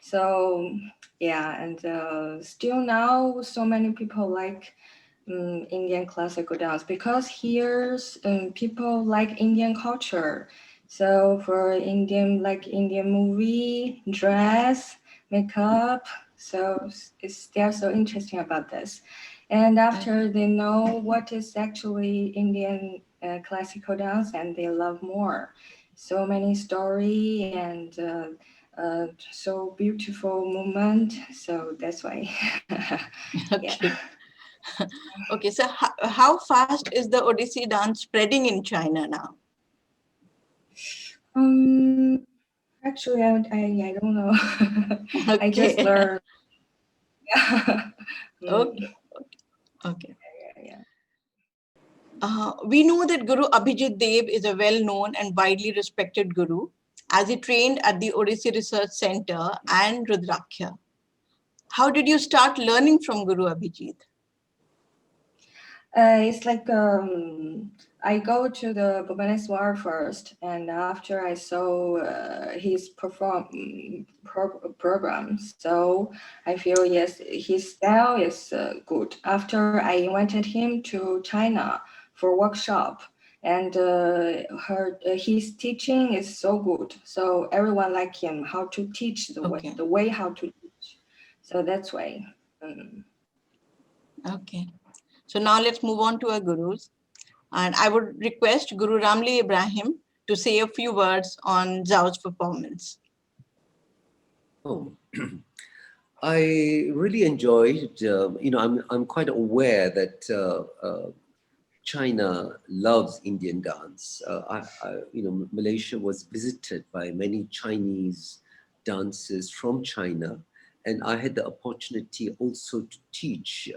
So yeah, and still now so many people like Indian classical dance because here's people like Indian culture. So for Indian movie, dress, makeup. So they're so interesting about this. And after they know what is actually Indian classical dance, and they love more. So many story and so beautiful moment. So that's why. Okay. Yeah. Okay, so how fast is the Odissi dance spreading in China now? Actually, I don't know. Okay. I just learned. Yeah. Okay. Okay. Yeah. We know that Guru Abhijit Dev is a well-known and widely respected guru, as he trained at the Odissi Research Center and Rudraksha. How did you start learning from Guru Abhijit? It's like I go to the Bhubaneswar first, and after I saw his programs, so I feel yes, his style is good. After I invited him to China for workshop, and his teaching is so good. So everyone like him, how to teach the way how to teach. So that's why. Okay. So now let's move on to our gurus. And I would request Guru Ramli Ibrahim to say a few words on Zhao's performance. Oh, I really enjoyed, I'm quite aware that China loves Indian dance. Malaysia was visited by many Chinese dancers from China, and I had the opportunity also to teach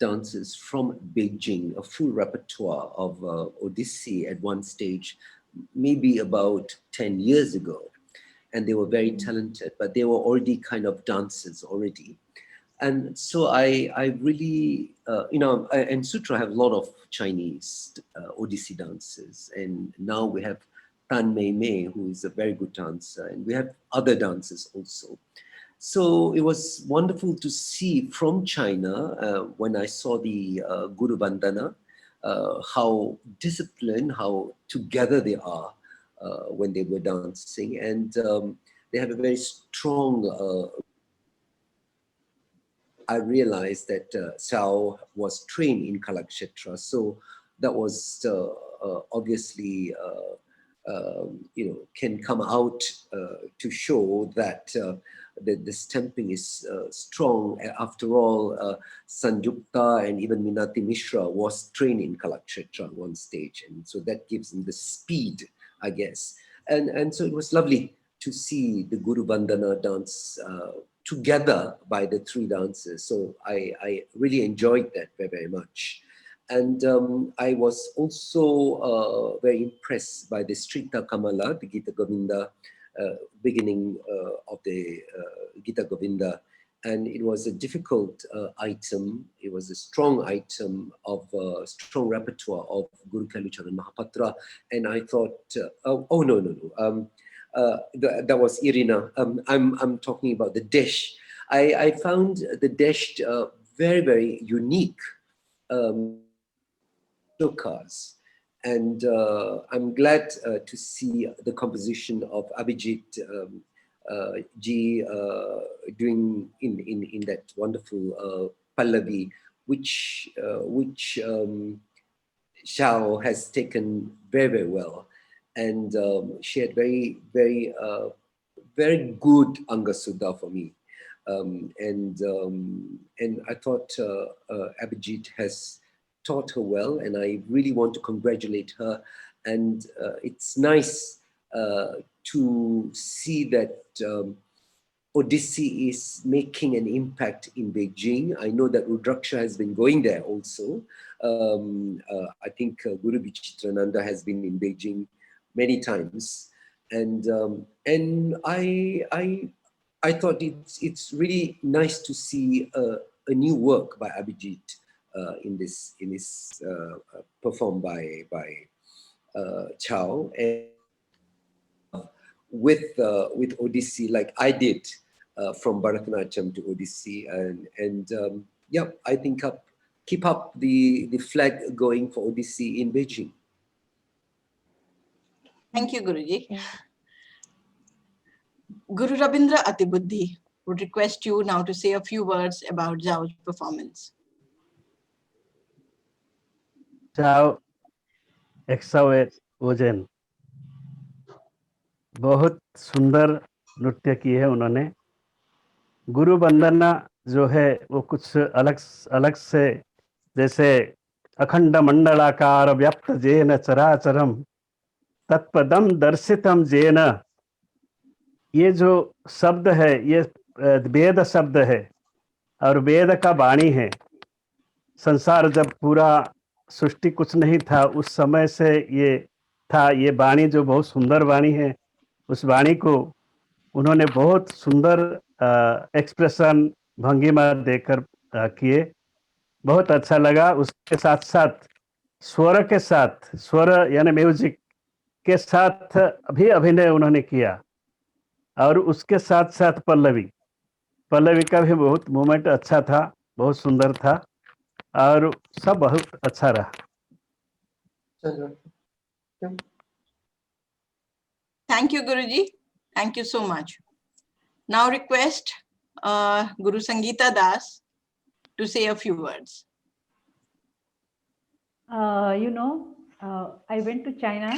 dancers from Beijing, a full repertoire of Odissi at one stage, maybe about 10 years ago. And they were very talented, but they were already kind of dancers already. And so I really, and Sutra have a lot of Chinese Odissi dancers. And now we have Tan Mei Mei, who is a very good dancer. And we have other dancers also. So it was wonderful to see from China, when I saw the Guru Bandhana, how disciplined, how together they are when they were dancing. And they have a very strong, I realized that Zhao was trained in Kalakshetra. So that was obviously, can come out to show that the stamping is strong. After all, Sanjukta and even Minati Mishra was trained in Kalakshetra at one stage. And so that gives him the speed, I guess. And so it was lovely to see the Guru Bandhana dance together by the three dancers. So I really enjoyed that very, very much. And I was also very impressed by the Strita Kamala, the Gita Govinda, beginning of the Gita Govinda. And it was a difficult item. It was a strong item of strong repertoire of Guru Kalucharan Mahapatra. And I thought, that was Irina. I'm talking about the Desh. I found the Desh very, very unique shlokas. And I'm glad to see the composition of Abhijit ji doing in that wonderful Pallavi, which Zhao has taken very, very well. And she had very, very, very good Angasudha for me. And I thought Abhijit has taught her well, and I really want to congratulate her. And it's nice to see that Odissi is making an impact in Beijing. I know that Rudraksha has been going there also. I think Guru Vichitrananda has been in Beijing many times, and I thought it's really nice to see a new work by Abhijit in this performed by Zhao, and with Odissi, like I did from Bharatanatyam to Odissi, and yeah, I think keep up the flag going for Odissi in Beijing. Thank you, Guruji. Guru Rabindra Atibuddhi would request you now to say a few words about Zhao's performance. Zhao Exawet Ojen बहुत सुंदर नृत्य की है उन्होंने। गुरु वंदना जो है वो कुछ अलग से, जैसे अखंड मंडलाकार व्याप्त जेन चराचरम तत्पदम दर्शितम जेन, ये जो शब्द है ये वेद शब्द है और वेद का वाणी है। संसार जब पूरा सृष्टि कुछ नहीं था, उस समय से ये था। ये वाणी जो बहुत सुंदर वाणी है, उस वाणी को उन्होंने बहुत सुंदर एक्सप्रेशन भंगिमा देकर किए। बहुत अच्छा लगा। उसके साथ साथ स्वर के साथ, स्वर यानी म्यूजिक के साथ भी अभिनय उन्होंने किया, और उसके साथ साथ पल्लवी पल्लवी का भी बहुत मोमेंट अच्छा था, बहुत सुंदर था, और सब बहुत अच्छा रहा। Thank you, Guruji. Thank you so much. Now request Guru Sangeeta Das to say a few words. I went to China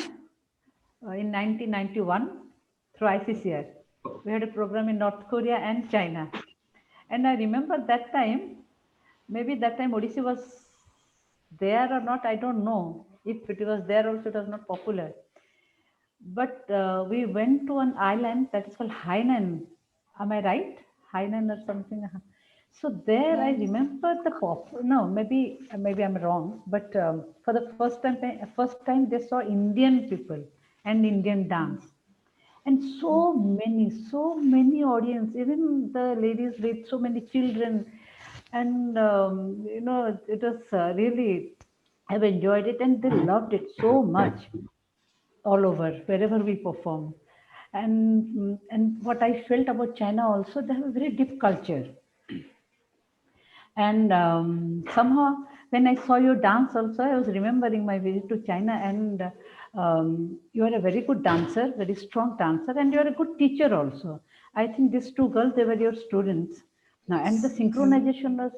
in 1991 through ICCR. We had a program in North Korea and China. And I remember that time, maybe that time Odissi was there or not, I don't know. If it was there also, it was not popular. But we went to an island that is called Hainan. Am I right? Hainan or something. So there I remember no, maybe I'm wrong, but for the first time they saw Indian people and Indian dance. And so many audience, even the ladies with so many children. And, it was really, I've enjoyed it, and they loved it so much all over, wherever we perform. And what I felt about China also, they have a very deep culture. And somehow, when I saw your dance also, I was remembering my visit to China, and you are a very good dancer, very strong dancer, and you are a good teacher also. I think these two girls, they were your students. Now, and the synchronization was,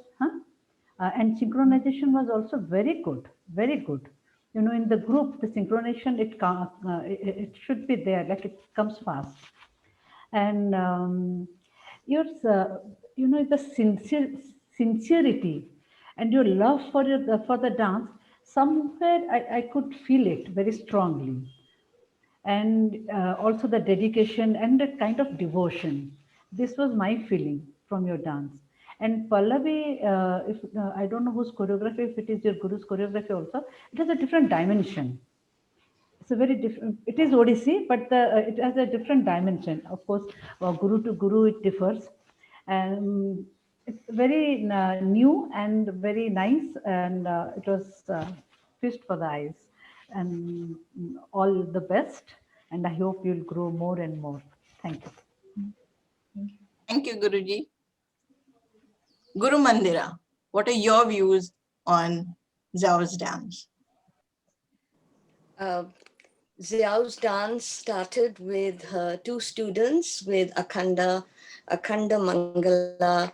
and synchronization was also very good, very good. In the group, the synchronization, it should be there, like it comes fast. And yours, the sincerity and your love for the dance, somewhere I could feel it very strongly. And also the dedication and the kind of devotion. This was my feeling from your dance. And Pallavi, if I don't know whose choreography, if it is your guru's choreography also, it has a different dimension. It's a very different, it is Odissi, but it has a different dimension. Of course, guru to guru, it differs. And it's very new and very nice, and it was feast for the eyes. And all the best, and I hope you'll grow more and more. Thank you. Thank you, Guruji. Guru Mandira, what are your views on Zhao's dance? Xiao's dance started with her two students with Akhanda Mangala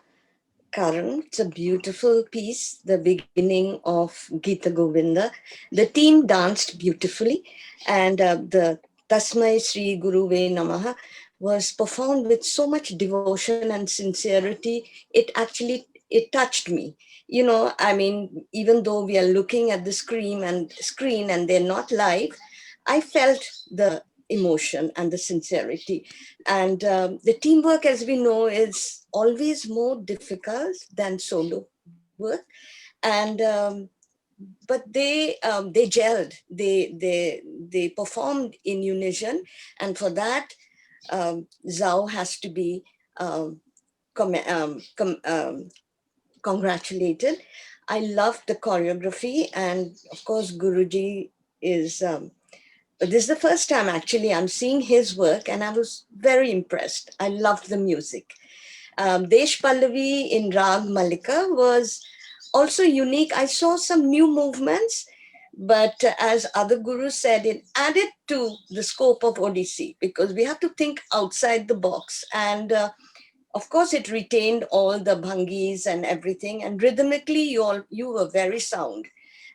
Karan. It's a beautiful piece, the beginning of Gita Govinda. The team danced beautifully, and the Tasmai Sri Guruve Namaha was performed with so much devotion and sincerity. It touched me. I mean, even though we are looking at the screen and they're not live, I felt the emotion and the sincerity. And the teamwork, as we know, is always more difficult than solo work. And but they gelled. They performed in unison, and for that, Zhao has to be congratulated. I loved the choreography, and of course, Guruji is. This is the first time actually I'm seeing his work, and I was very impressed. I loved the music. Desh Pallavi in Rag Malika was also unique. I saw some new movements, but as other gurus said, it added to the scope of Odissi, because we have to think outside the box. And of course, it retained all the bhangis and everything. And rhythmically, you were very sound,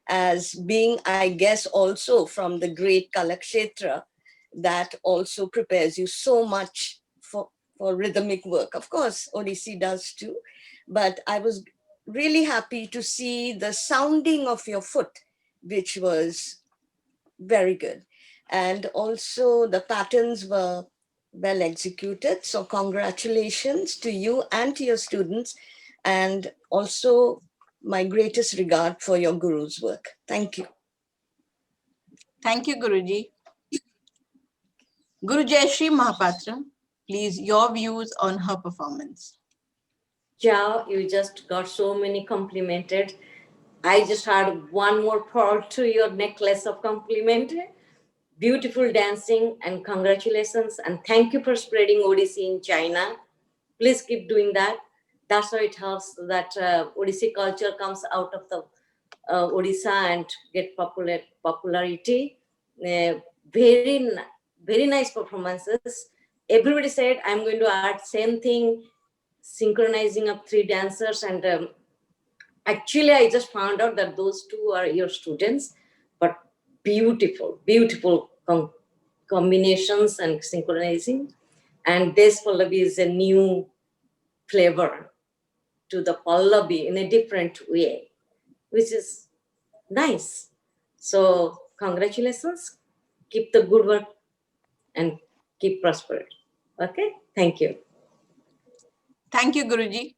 as being, I guess, also from the great Kalakshetra, that also prepares you so much for rhythmic work. Of course, Odissi does too, but I was really happy to see the sounding of your foot, which was very good. And also the patterns were well executed. So congratulations to you and to your students. And also my greatest regard for your guru's work. Thank you. Thank you, Guruji. Guru Jayashree Mahapatra, please, your views on her performance. Yeah, you just got so many complimented. I just had one more pearl to your necklace of compliment. Beautiful dancing and congratulations. And thank you for spreading Odissi in China. Please keep doing that. That's how it helps that Odissi culture comes out of the Odisha and get popularity. Very nice performances. Everybody said I'm going to add same thing, synchronizing of 3 dancers, and actually I just found out that those 2 are your students, but beautiful combinations and synchronizing. And this Pallavi is a new flavor to the Pallavi in a different way, which is nice. So congratulations, keep the good work and keep prospered. Okay, thank you. Thank you, Guruji.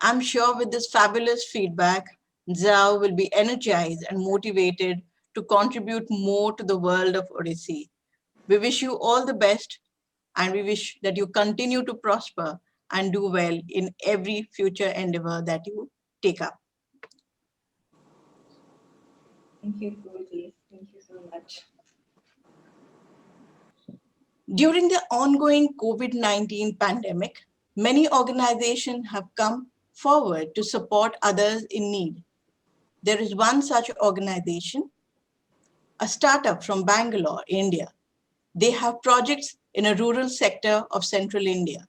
I'm sure with this fabulous feedback, Zhao will be energized and motivated to contribute more to the world of Odissi. We wish you all the best, and we wish that you continue to prosper and do well in every future endeavor that you take up. Thank you, Guruji. Thank you so much. During the ongoing COVID-19 pandemic, many organizations have come forward to support others in need. There is one such organization, a startup from Bangalore, India. They have projects in a rural sector of central India.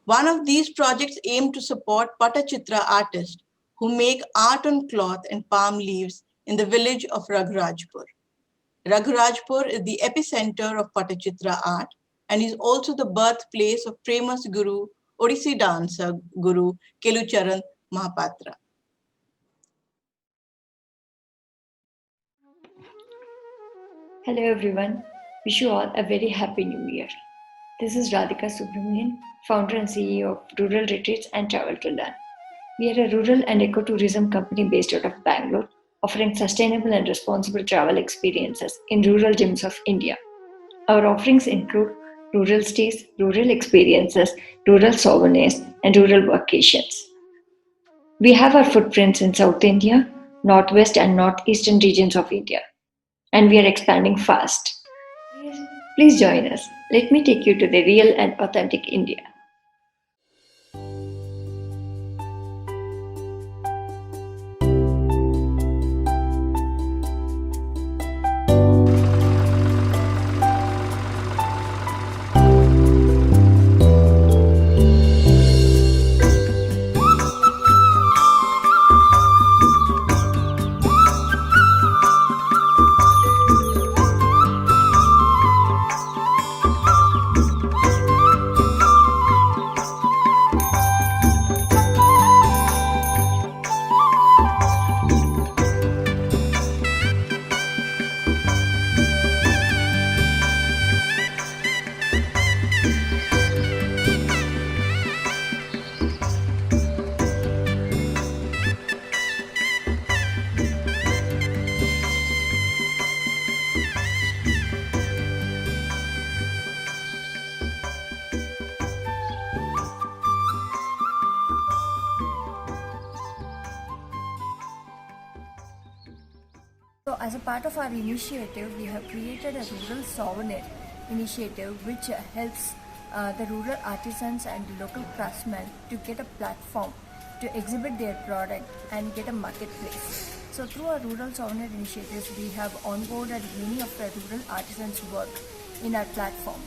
One of these projects aim to support Patachitra artists who make art on cloth and palm leaves in the village of Raghurajpur. Raghurajpur is the epicenter of Patachitra art and is also the birthplace of famous Guru, Odissi dancer Guru Kelucharan Mahapatra. Hello everyone, wish you all a very happy new year. This is Radhika Subramanian, founder and CEO of Rural Retreats and Travel to Learn. We are a rural and ecotourism company based out of Bangalore, offering sustainable and responsible travel experiences in rural gems of India. Our offerings include rural stays, rural experiences, rural souvenirs, and rural vacations. We have our footprints in South India, Northwest and Northeastern regions of India, and we are expanding fast. Please join us. Let me take you to the real and authentic India. So as a part of our initiative, we have created a rural souvenir initiative which helps the rural artisans and local craftsmen to get a platform to exhibit their product and get a marketplace. So through our rural souvenir initiatives, we have onboarded many of the rural artisans' work in our platform.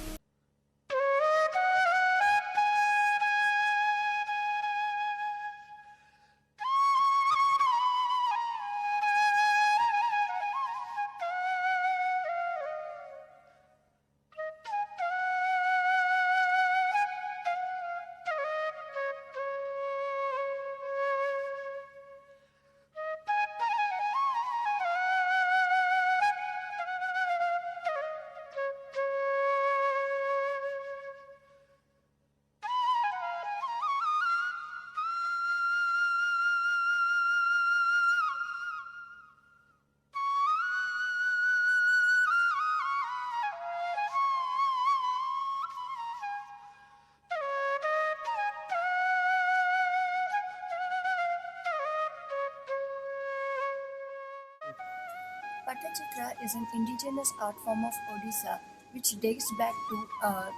Patachitra is an indigenous art form of Odisha which dates back to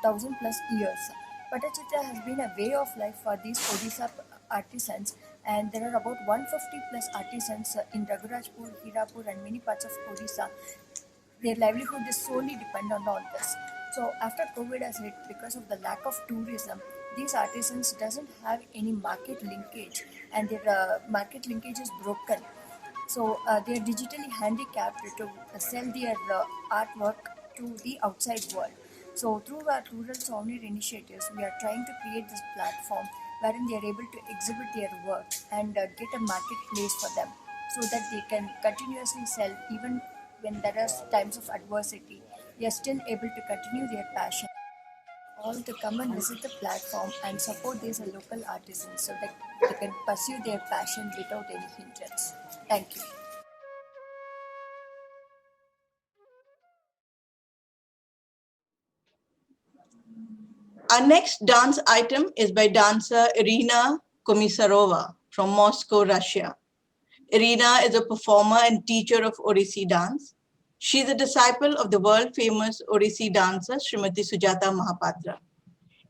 1000+ years. Patachitra has been a way of life for these Odisha artisans, and there are about 150+ artisans in Raghurajpur, Hirapur, and many parts of Odisha. Their livelihood is solely dependent on this. So after COVID has hit, because of the lack of tourism, these artisans doesn't have any market linkage, and their market linkage is broken. So they are digitally handicapped to sell their artwork to the outside world. So through our rural souvenir initiatives, we are trying to create this platform wherein they are able to exhibit their work and get a marketplace for them, so that they can continuously sell even when there are times of adversity. They are still able to continue their passion. All to come and visit the platform and support these local artisans so that they can pursue their passion without any hindrance. Thank you. Our next dance item is by dancer Irina Komisarova from Moscow, Russia. Irina is a performer and teacher of Odissi dance. She is a disciple of the world-famous Odissi dancer Srimati Sujata Mahapatra.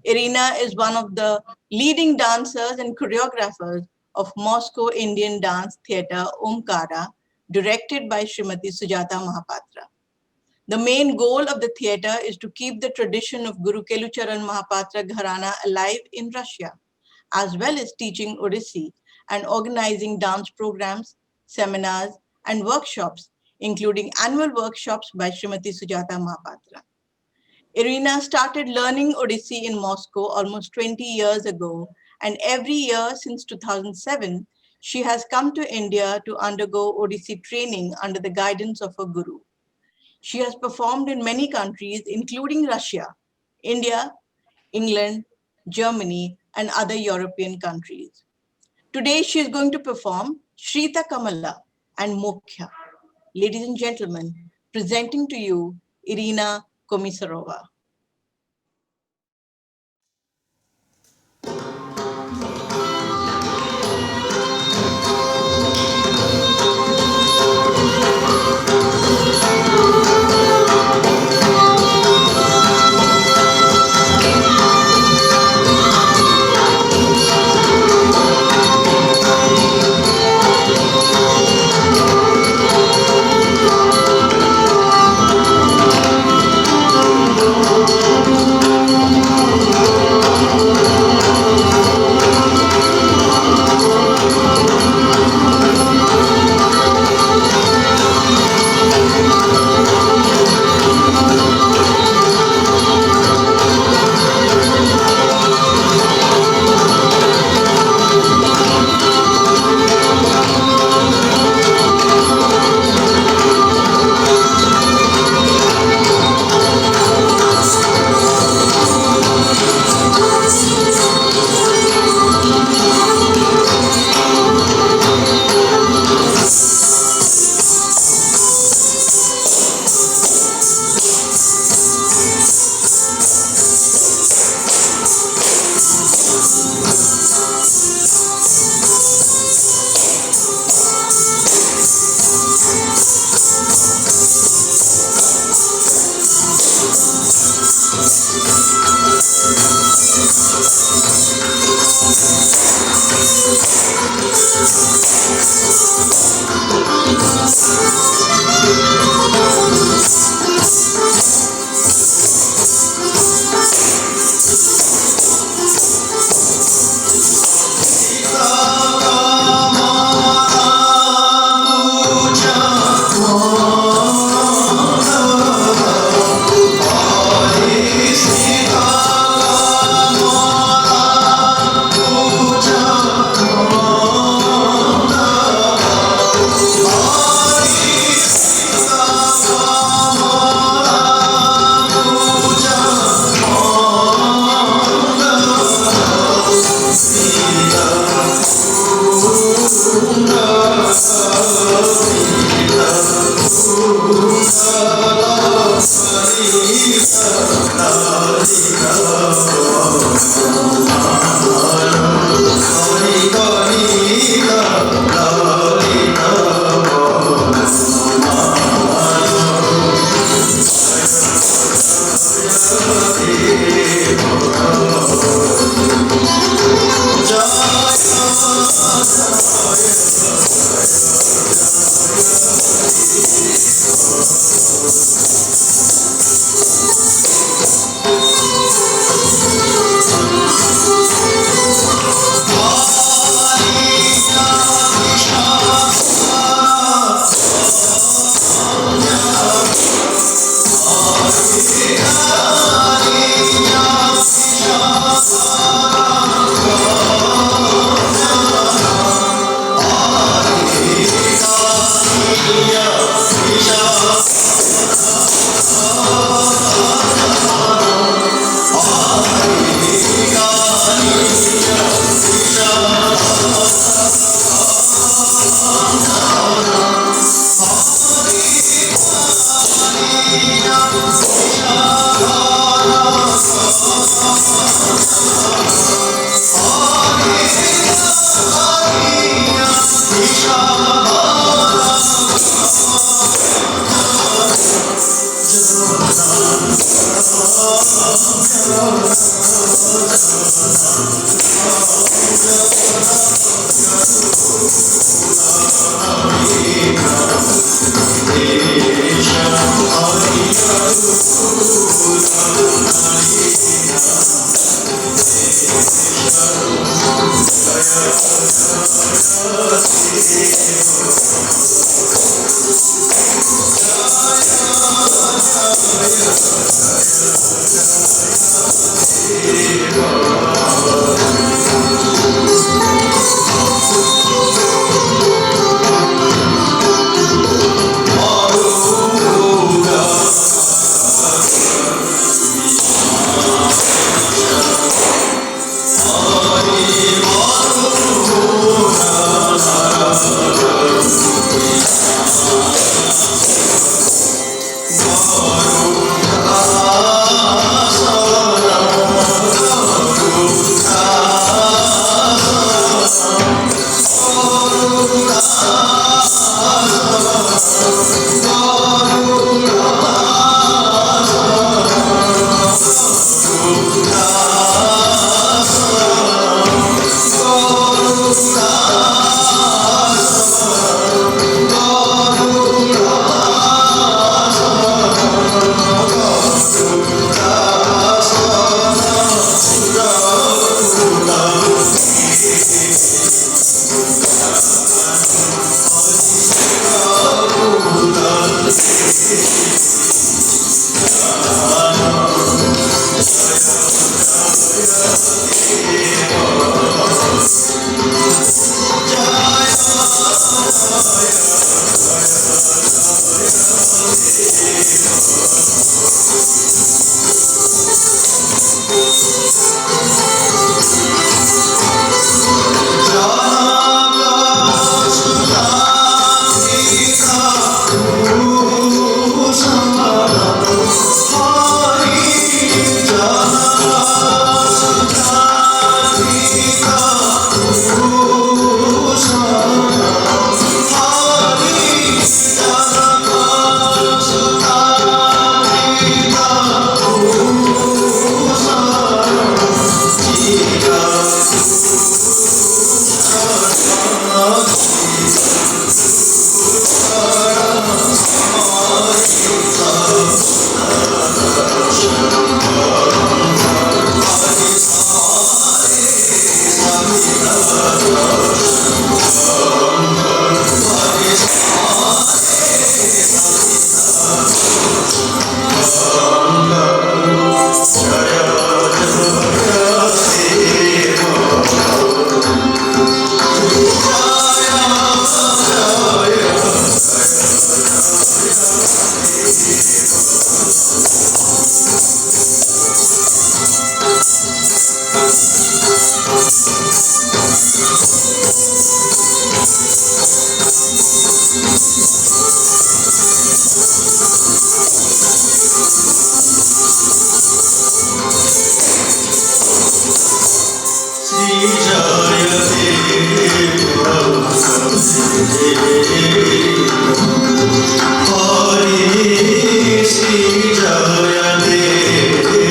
Irina is one of the leading dancers and choreographers of Moscow Indian Dance Theatre Omkara, directed by Srimati Sujata Mahapatra. The main goal of the theatre is to keep the tradition of Guru Kelucharan Mahapatra Gharana alive in Russia, as well as teaching Odissi and organizing dance programs, seminars, and workshops, including annual workshops by Srimati Sujata Mahapatra. Irina started learning Odissi in Moscow almost 20 years ago, and every year since 2007, she has come to India to undergo Odissi training under the guidance of her guru. She has performed in many countries, including Russia, India, England, Germany, and other European countries. Today, she is going to perform Shrita Kamala and Mokhya. Ladies and gentlemen, presenting to you Irina Komisarova. Hari Sri Jaya Dev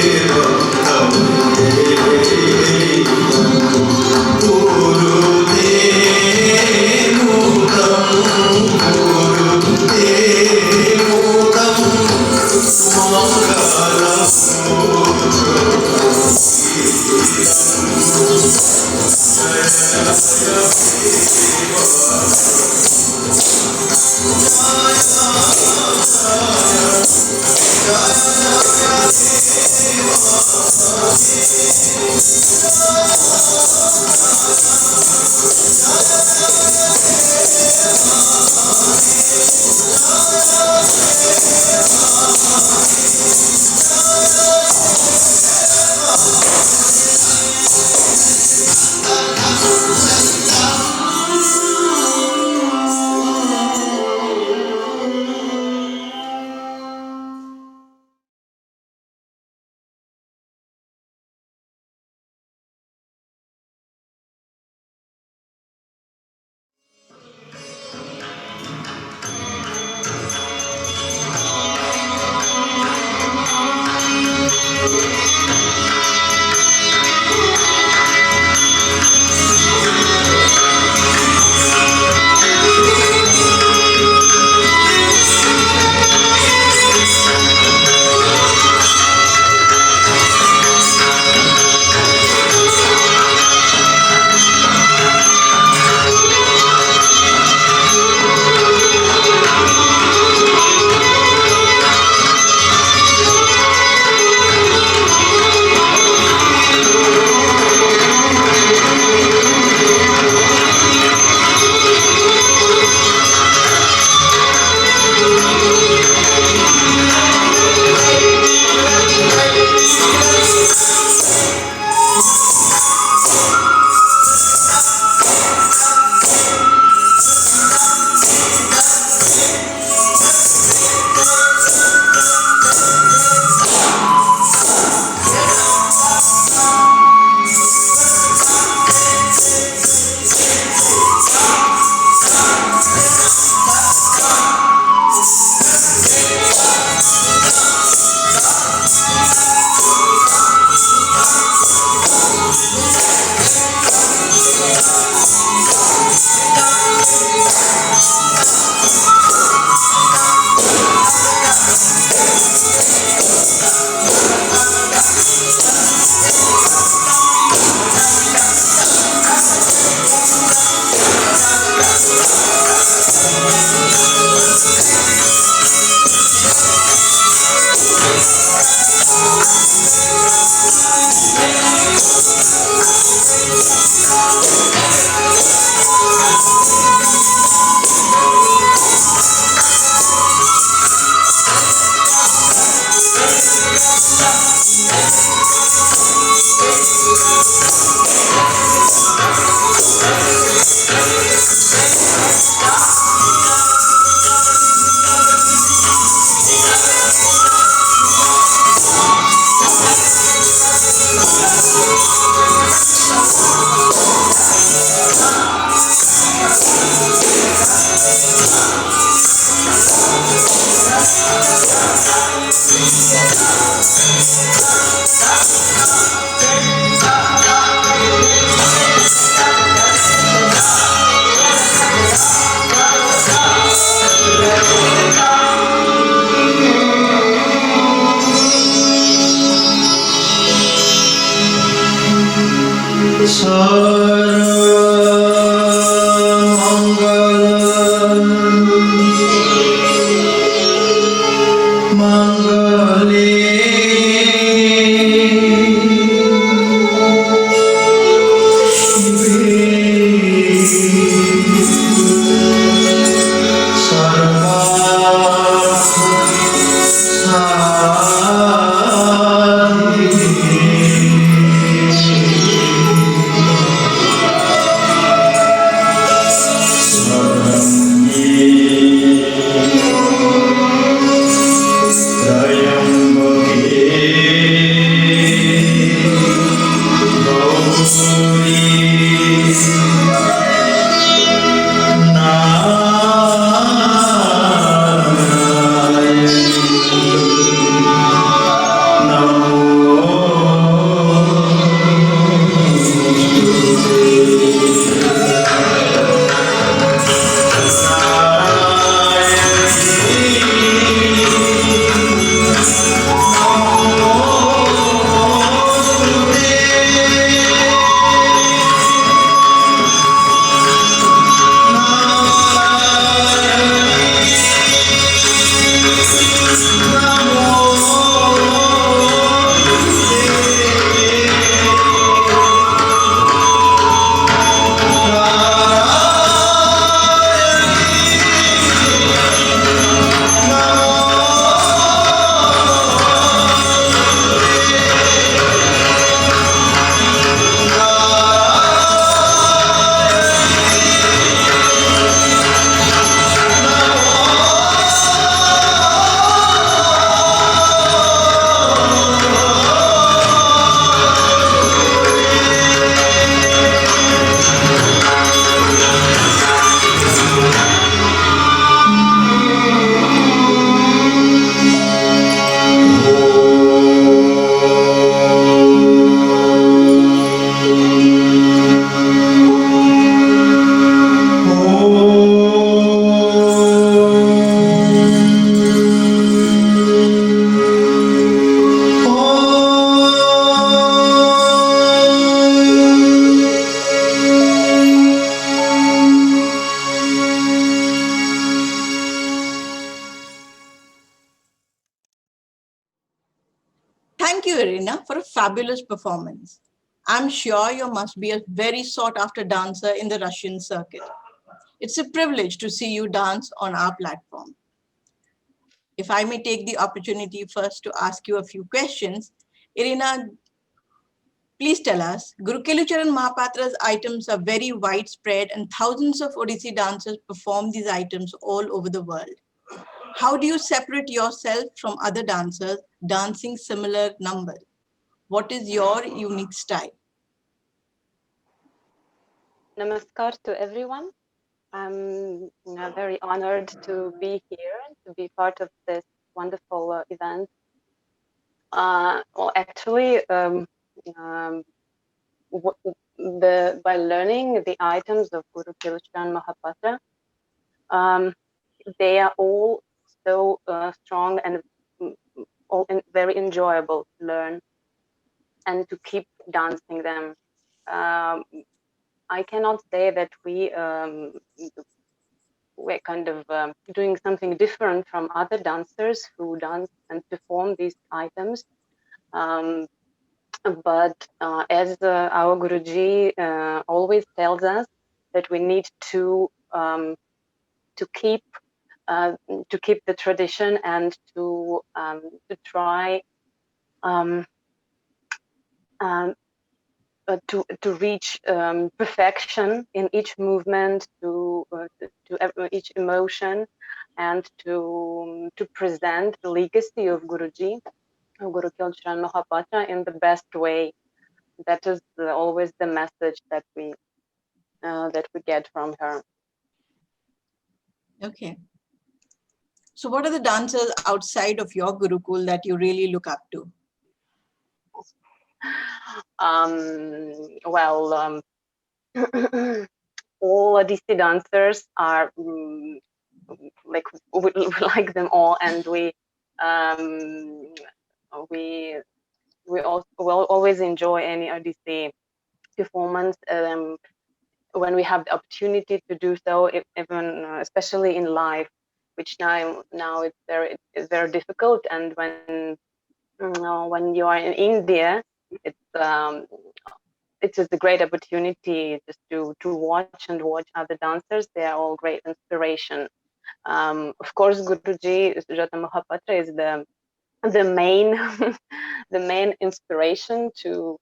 Thank you, Irina, for a fabulous performance. I'm sure you must be a very sought after dancer in the Russian circuit. It's a privilege to see you dance on our platform. If I may take the opportunity first to ask you a few questions, Irina, please tell us, Guru Kelucharan Mahapatra's items are very widespread and thousands of Odissi dancers perform these items all over the world. How do you separate yourself from other dancers dancing similar numbers? What is your unique style? Namaskar to everyone. I'm very honored to be here, to be part of this wonderful event. Well, actually, by learning the items of Guru Kelucharan Mahapatra, they are all so strong and all very enjoyable to learn and to keep dancing them. I cannot say that we're kind of doing something different from other dancers who dance and perform these items. But as our Guruji always tells us, that we need to keep the tradition and to try to reach perfection in each movement, to each emotion, and to present the legacy of Guruji, Guru Kelucharan Mahapatra, in the best way. That is always the message that we get from her. Okay. So what are the dancers outside of your Gurukul that you really look up to? Well, all Odissi dancers are like we like them all, and we always enjoy any Odissi performance when we have the opportunity to do so, even especially in live, which now it's very difficult. And when you are in India, it's just a great opportunity just to watch other dancers. They are all great inspiration. Of course, Guruji Sujata Mahapatra is the main the main inspiration to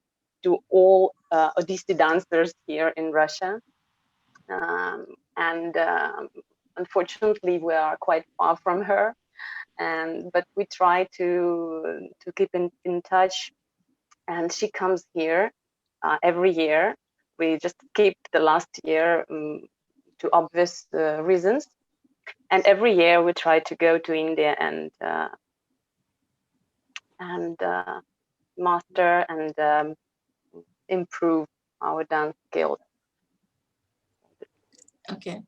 all Odissi dancers here in Russia. And unfortunately, we are quite far from her. But we try to keep in touch, and she comes here every year. We just skipped the last year to obvious reasons, and every year we try to go to India and master and improve our dance skills. Okay,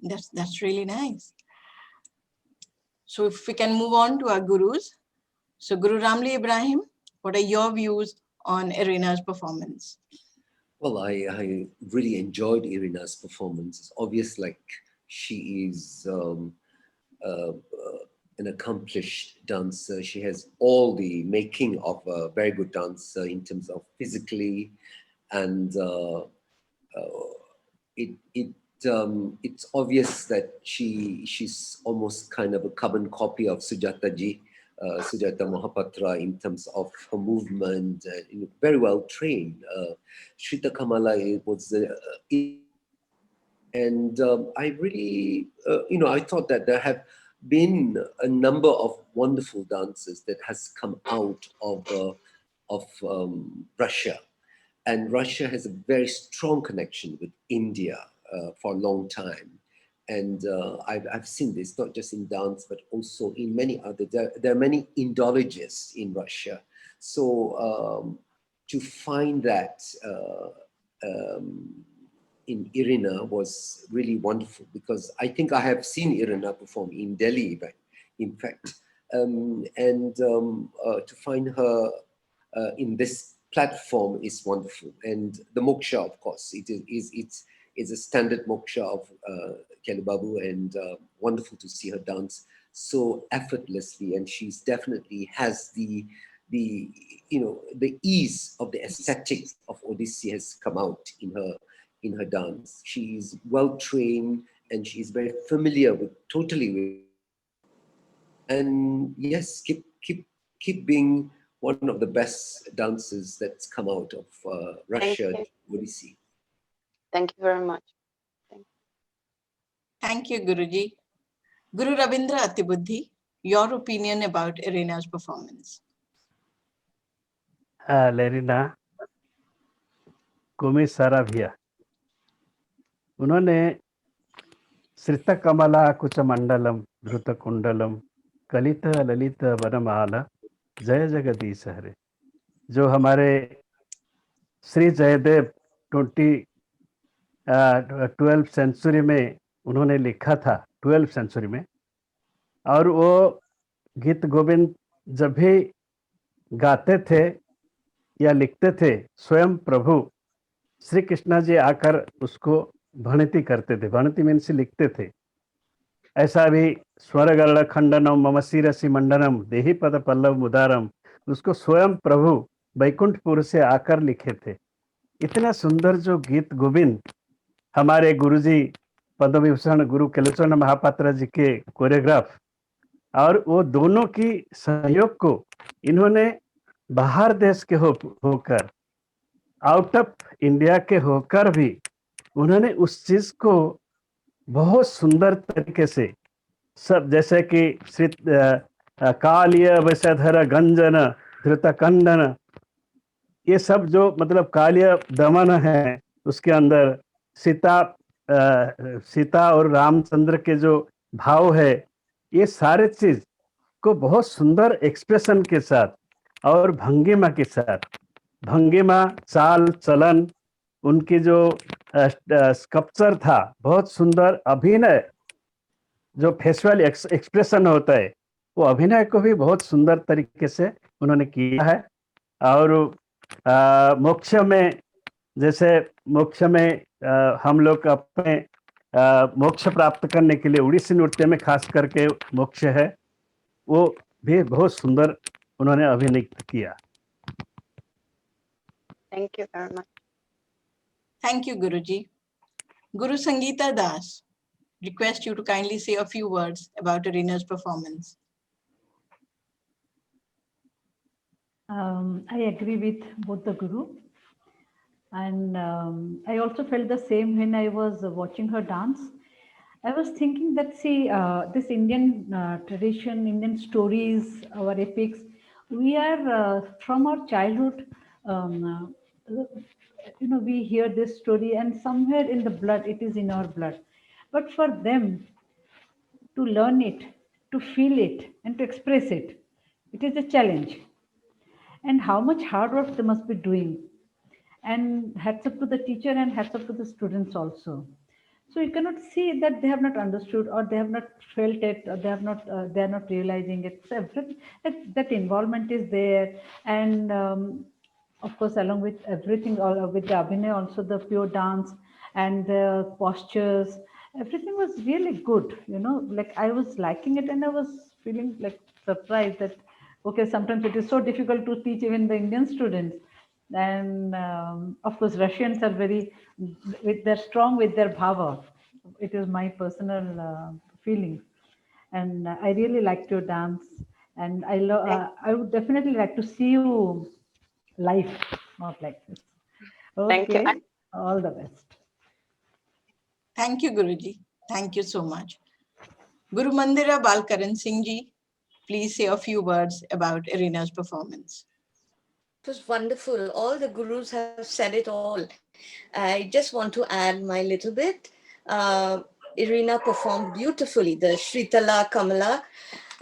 that's really nice. So if we can move on to our gurus. So Guru Ramli Ibrahim, what are your views on Irina's performance? Well, I really enjoyed Irina's performance. It's obvious, like, she is an accomplished dancer. She has all the making of a very good dancer in terms of physically, and it's obvious that she's almost kind of a carbon copy of Sujata ji, Sujata Mahapatra, in terms of her movement, very well trained. Shrita Kamala was and I really, I thought that there have been a number of wonderful dancers that has come out of Russia. And Russia has a very strong connection with India for a long time. And I've seen this not just in dance, but also in many other, there are many Indologists in Russia. So to find that in Irina was really wonderful, because I think I have seen Irina perform in Delhi, but in fact, to find her in this platform is wonderful. And the moksha, of course, it's a standard moksha of Kelu Babu, and wonderful to see her dance so effortlessly. And she's definitely has the the the ease of the aesthetic of Odissi has come out in her dance. She is well trained and she is very familiar with and yes, keep being one of the best dancers that's come out of Russia, Odissi. Thank you very much. Thank you, Guruji. Guru Ravindra Atibuddhi, your opinion about Irina's performance. लेरिना कुमी साराभिया उन्होंने श्रित कमला कुच मंडलम धृत कुंडलम कलित ललित वनमाला जय जगदीश हरे, जो हमारे Shri Jaydev 12th century में उन्होंने लिखा था, 12th century में। और वो गीत गोविंद जब भी गाते थे या लिखते थे, स्वयं प्रभु श्री कृष्ण जी आकर उसको भणिति करते थे। भणिति मीन्स लिखते थे। ऐसा भी स्वरगर्ण खंडनम मम शिरसि मंडनम देहि पद पल्लव मुदारम, उसको स्वयं प्रभु बैकुंठपुर से आकर लिखे थे। इतना सुंदर जो गीत गोविंद हमारे गुरुजी पद्म विभूषण गुरु केलुचरण महापात्र जी के कोरियोग्राफ, और वो दोनों की सहयोग को इन्होंने बाहर देश के होकर, आउट ऑफ इंडिया के होकर भी उन्होंने उस चीज को बहुत सुंदर तरीके से सब, जैसे कि श्री कालिय वैश्यधर गंजन धृत कंडन, ये सब जो मतलब कालिय दमन है, उसके अंदर सीता और रामचंद्र के जो भाव है, ये सारे चीज को बहुत सुंदर एक्सप्रेशन के साथ और भंगिमा के साथ, भंगिमा चाल चलन, उनकी जो स्कल्पचर था, बहुत सुंदर अभिनय, जो फेशियल एक्सप्रेशन होता है, वो अभिनय को भी बहुत सुंदर तरीके से उन्होंने किया है। और मोक्ष में, जैसे मोक्ष में हम लोग अपने मोक्ष प्राप्त करने के लिए उड़ीसी नृत्य में खास करके मोक्ष है, वो भी बहुत सुंदर उन्होंने अभिनय किया। Thank you very much. Thank you, Guruji. Guru Sangeeta Das, request you to kindly say a few words about Irina's performance. I agree with both the Guru. And I also felt the same when I was watching her dance. I was thinking that, see, this Indian tradition, Indian stories, our epics, we are from our childhood, we hear this story and somewhere in the blood, it is in our blood. But for them to learn it, to feel it and to express it, it is a challenge. And how much hard work they must be doing. And hats up to the teacher and hats up to the students also. So you cannot see that they have not understood or they have not felt it or they are not realizing it. So that involvement is there. And of course, along with everything, with the Abhinay, also the pure dance and the postures, everything was really good. Like I was liking it and I was feeling like surprised that, okay, sometimes it is so difficult to teach even the Indian students. And of course, Russians are they're strong with their bhava. It is my personal feeling. And I really liked your dance. And I would definitely like to see you live, not like this. Okay. Thank you. All the best. Thank you, Guruji. Thank you so much. Guru Mandira Balkaran Singh Ji, please say a few words about Irina's performance. It was wonderful. All the gurus have said it all. I just want to add my little bit. Irina performed beautifully, the Shritala Kamala.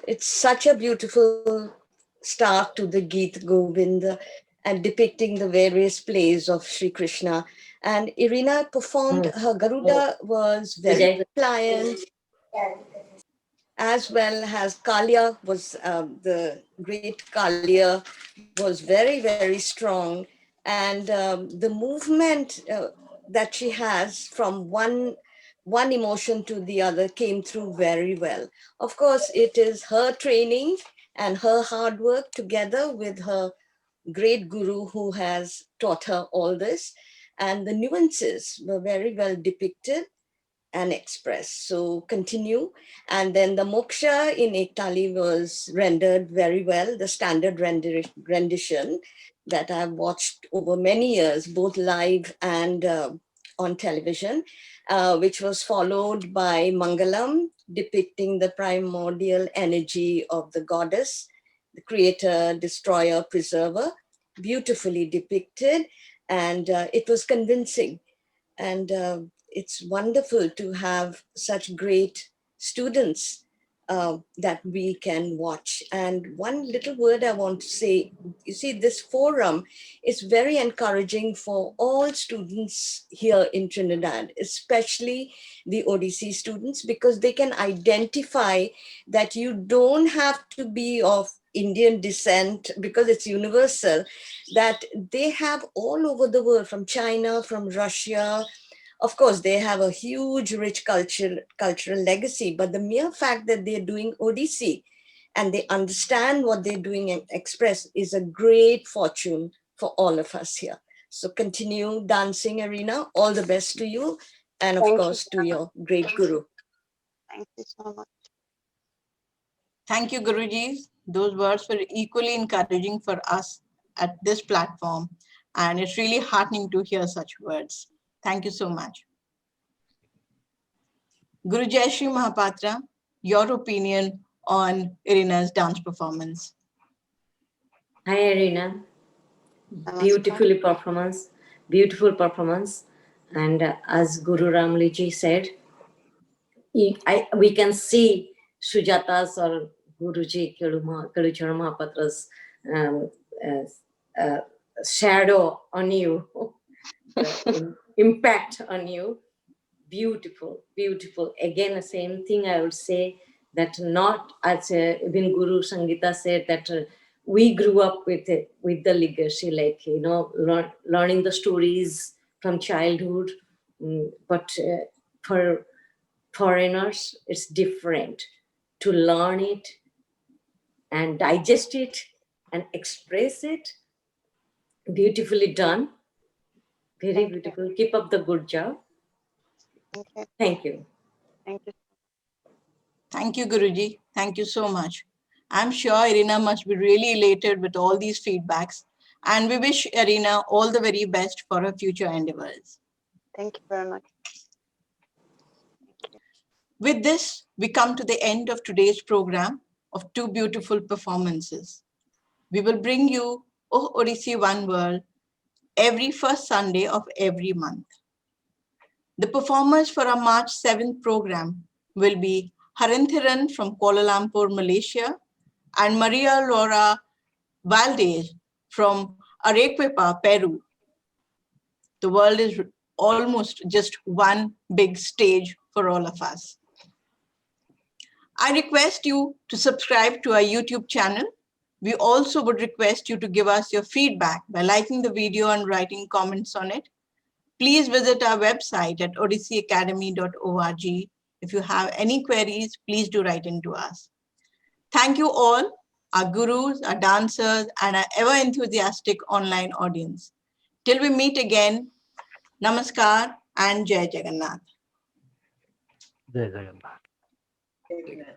It's such a beautiful start to the Geet Govind and depicting the various plays of Sri Krishna. And Irina performed, her Garuda was very pliant, as well as Kalia was, the great Kalia was very, very strong. And the movement that she has from one emotion to the other came through very well. Of course, it is her training And her hard work together with her great guru who has taught her all this, and the nuances were very well depicted and expressed. So continue. And then the moksha in Ektali was rendered very well, the standard rendition that I've watched over many years, both live and on television, which was followed by Mangalam, depicting the primordial energy of the goddess, the creator, destroyer, preserver, beautifully depicted. And it was convincing. And it's wonderful to have such great students that we can watch. And one little word I want to say, you see, this forum is very encouraging for all students here in Trinidad, especially the Odissi students, because they can identify that you don't have to be of Indian descent, because it's universal, that they have all over the world, from China, from Russia. Of course, they have a huge, rich cultural legacy, but the mere fact that they're doing Odissi and they understand what they're doing and express is a great fortune for all of us here. So continue dancing, Arena. All the best to you. And of course, to your great guru. Thank you so much. Thank you, Guruji. Those words were equally encouraging for us at this platform. And it's really heartening to hear such words. Thank you so much. Guru Jayashree Mahapatra, your opinion on Irina's dance performance. Hi, Irina. Beautiful performance. And as Guru Ramliji said, we can see Sujata's or Guruji Keluchara Mahapatra's shadow on you, impact on you. Beautiful. Again, the same thing I would say, that not as even Guru Sangeeta said, that we grew up with the legacy, like, learning the stories from childhood. But for foreigners, it's different to learn it and digest it and express it. Beautifully done. Very beautiful. Keep up the good job. Thank you. Thank you. Thank you, Guruji. Thank you so much. I'm sure Irina must be really elated with all these feedbacks, and we wish Irina all the very best for her future endeavors. Thank you very much. With this, we come to the end of today's program of two beautiful performances. We will bring you Oh Odissi One World every first Sunday of every month. The performers for our March 7th program will be Harinthiran from Kuala Lumpur, Malaysia, and Maria Laura Valdez from Arequipa, Peru. The world is almost just one big stage for all of us. I request you to subscribe to our YouTube channel. We also would request you to give us your feedback by liking the video and writing comments on it. Please visit our website at odisseacademy.org. If you have any queries, please do write into us. Thank you all, our gurus, our dancers, and our ever-enthusiastic online audience. Till we meet again, Namaskar and Jai Jagannath. Jai Jagannath. Amen.